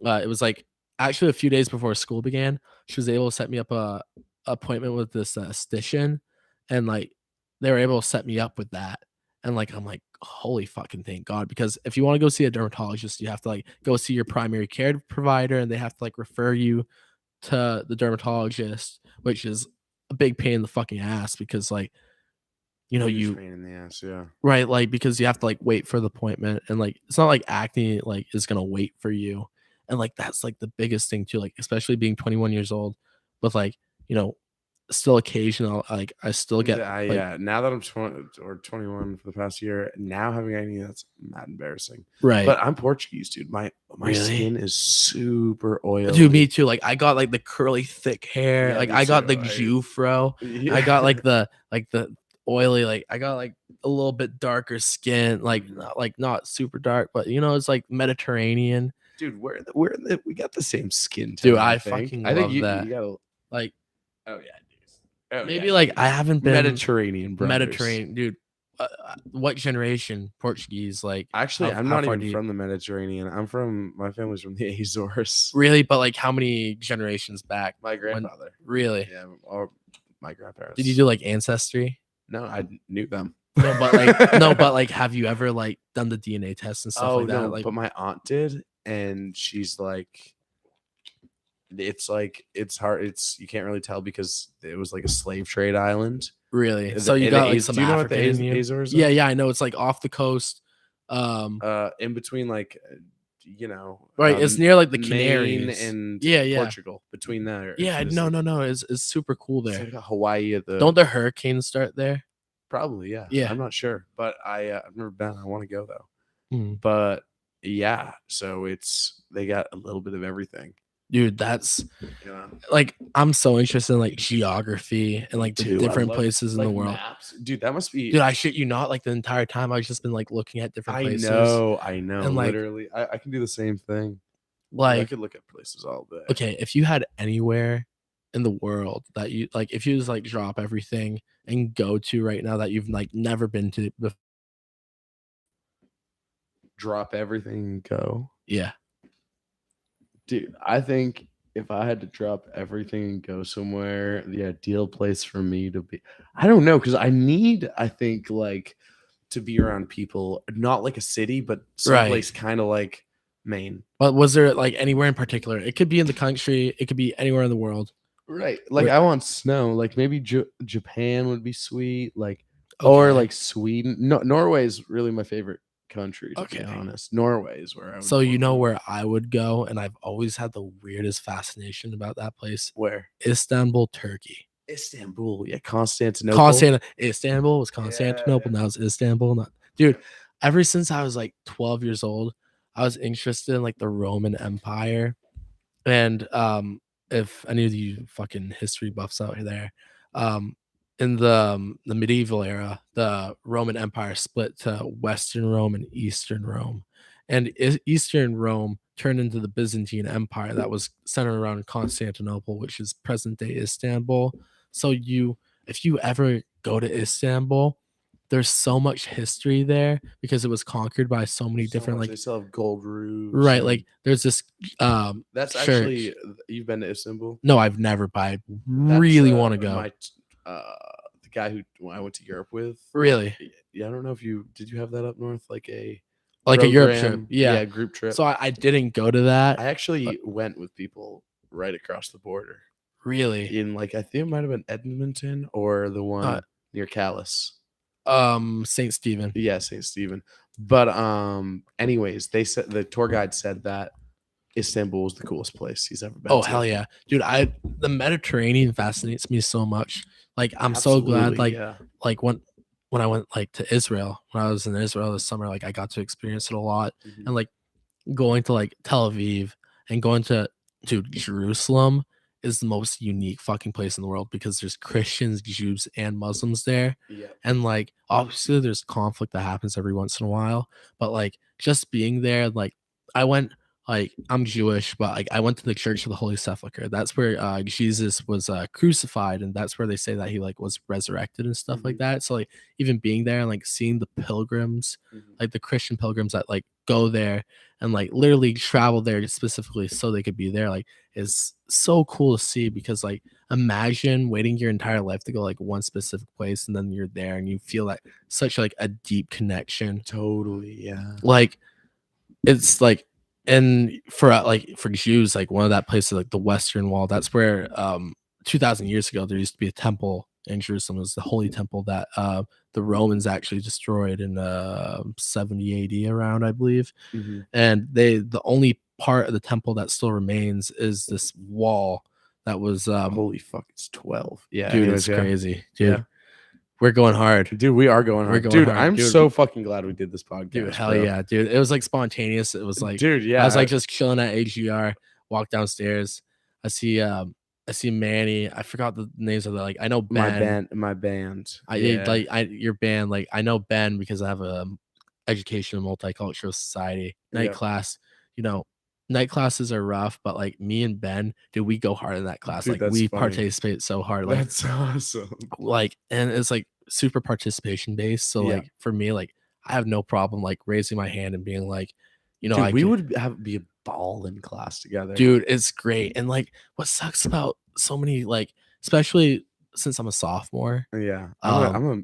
it was like actually a few days before school began. She was able to set me up a appointment with this esthetician, and like they were able to set me up with that. And like I'm like, holy fucking thank God, because if you want to go see a dermatologist, you have to like go see your primary care provider, and they have to like refer you to the dermatologist, which is a big pain in the fucking ass because like huge you pain in the ass. Yeah. right, like because you have to like wait for the appointment, and like it's not like acne like is gonna wait for you, and like that's like the biggest thing too, like especially being 21 years old, with like still occasional like I still get like Yeah. Now that I'm 20 or 21 for the past year, now having acne, that's mad embarrassing. right. But I'm Portuguese, dude. My Really? skin is super oily. Dude, me too. Like I got like the curly thick hair. Yeah, like me I got too. the Jufro. Yeah. I got like the oily, like I got like a little bit darker skin, like not super dark, but it's like Mediterranean. Dude, we got the same skin Dude, tone. I think. fucking I think love you that. got a. Like Oh yeah, dude. Oh, maybe yeah, like dude. I haven't been Mediterranean brothers. Mediterranean, dude. What generation Portuguese? Like Actually, I'm how not far even do you- from the Mediterranean. My family's from the Azores. really, but like how many generations back? My grandfather. Really? Yeah, or my grandparents. Did you do like ancestry? No, I knew them. No, but like no, but like have you ever like done the DNA test and stuff Oh like that? no, Like but my aunt did, and she's like, it's hard. You can't really tell because it was like a slave trade island. really? The- So you the got like Az- some do you know what the African in you? Azores Yeah, are? yeah, I know. It's like off the coast. In between right, It's near like the Maine Canaries. and Yeah, yeah. Portugal. Between there, Yeah, it's no, like, no, no. It's super cool it's there. like a Hawaii at the. Don't the hurricanes start there? Probably, yeah. Yeah. I'm not sure, but I've never been. I want to go though. Mhm. But yeah, so they got a little bit of everything. Dude, that's Yeah. like I'm so interested in like geography and like the Too, I different love, places in the like, world. maps. Dude, that must be. Dude, I shit you not, like the entire time I've just been like looking at different places. I know. And, like, literally, I can do the same thing. Dude, I Like, could look at places all day. okay, if you had anywhere in the world that you like, if you just like drop everything and go to right now that you've like never been to before. Drop everything and go. Yeah. Dude, I think if I had to drop everything and go somewhere, the ideal place for me to be, I don't know, because I think like to be around people, not like a city, but someplace kind of like Maine. But was there like anywhere in particular? It could be in the country, it could be anywhere in the world. Right. Like I want snow. Like maybe Japan would be sweet. Like Okay. or like Sweden. No, Norway is really my favorite country, to be Okay. honest. Norway is where I would So you wanna know go. where I would go, and I've always had the weirdest fascination about that place. Where? Istanbul, Turkey. Istanbul. Yeah, Constantinople. Istanbul was Constantinople. Now it's Istanbul. Dude, ever since I was like 12 years old, I was interested in like the Roman Empire. And if any of you fucking history buffs out there, in the medieval era, the Roman Empire split to Western Rome and Eastern Rome. And Eastern Rome turned into the Byzantine Empire that was centered around Constantinople, which is present day Istanbul. So if you ever go to Istanbul, there's so much history there because it was conquered by so many different They like still have gold roofs. right, like there's this that's church. actually you've been to Istanbul? No, I've never, but I really want to go. The guy who I went to Europe with. Really? Yeah, I don't know if did you have that up north, like a Europe trip. program? Yeah, group trip. So I didn't go to that. I actually went with people right across the border. Really? In like I think it might have been Edmonton or the one near Calais. St. Stephen. Yeah, St. Stephen. But anyways, they said the tour guide said that Istanbul was the coolest place he's ever been Oh to. hell yeah, dude! The Mediterranean fascinates me so much. Like I'm so glad, like when I went like to Israel, when I was in Israel this summer, like I got to experience it a lot, and like going to like Tel Aviv and going to Jerusalem is the most unique fucking place in the world because there's Christians, Jews, and Muslims there. Yeah. And like obviously there's conflict that happens every once in a while, but like just being there, like I went like I'm Jewish, but like I went to the Church of the Holy Sepulchre. That's where Jesus was crucified, and that's where they say that he like was resurrected and stuff like that. So like even being there and like seeing the pilgrims, like the Christian pilgrims that like go there and like literally travel there specifically so they could be there, like is so cool to see because like imagine waiting your entire life to go like one specific place and then you're there and you feel like such like a deep connection. Totally, yeah. Like it's like, and for Jews, like one of that places, like the Western Wall, that's where 2,000 years ago there used to be a temple in Jerusalem. It was the Holy Temple that the Romans actually destroyed in 70 AD around, I believe. And the only part of the temple that still remains is this wall that was holy fuck, it's 12. Yeah, dude, anyways, it's crazy, dude. Yeah. We're going hard. Dude, we are going hard. Dude, I'm so fucking glad we did this podcast. Dude, hell yeah, dude. It was like spontaneous. It was like, dude, yeah. I was like just chilling at AGR, walk downstairs. I see Manny. I forgot the names of the like I know Ben. My band. Your band, like I know Ben because I have a education and multicultural society night class. You know, night classes are rough, but like me and Ben, dude, we go hard in that class. Dude, like we participate so hard. Like that's awesome. Like, and it's like super participation based. So like for me, like I have no problem like raising my hand and being like, you know, dude, we would be a ball in class together. Dude, it's great. And like what sucks about so many, like, especially since I'm a sophomore. Yeah. I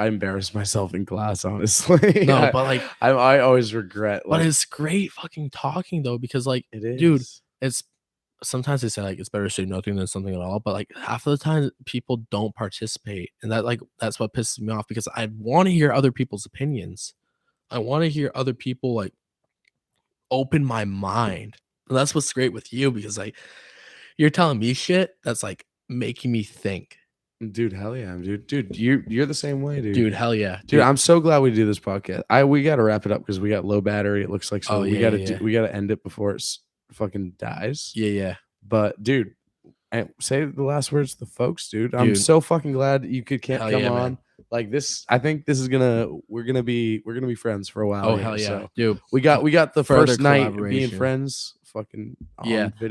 embarrass myself in class, honestly. No, but like I always regret. But it's great fucking talking though, because like, it is, dude, it's sometimes they say like it's better to say nothing than something at all, but like half of the time people don't participate, and that's what pisses me off because I want to hear other people's opinions. I want to hear other people like open my mind. And that's what's great with you because like you're telling me shit that's like making me think. Dude, hell yeah, dude. You're the same way, dude. Dude, hell yeah, dude. I'm so glad we do this podcast. We got to wrap it up because we got low battery. It looks like so. We got to end it before it's fucking dies. Yeah. But dude, say the last words to the folks, dude. I'm so fucking glad you could come on. Man. Like this, I think this is we're gonna be friends for a while. Oh hell yeah, so dude. We got the first night being friends. Fucking on video.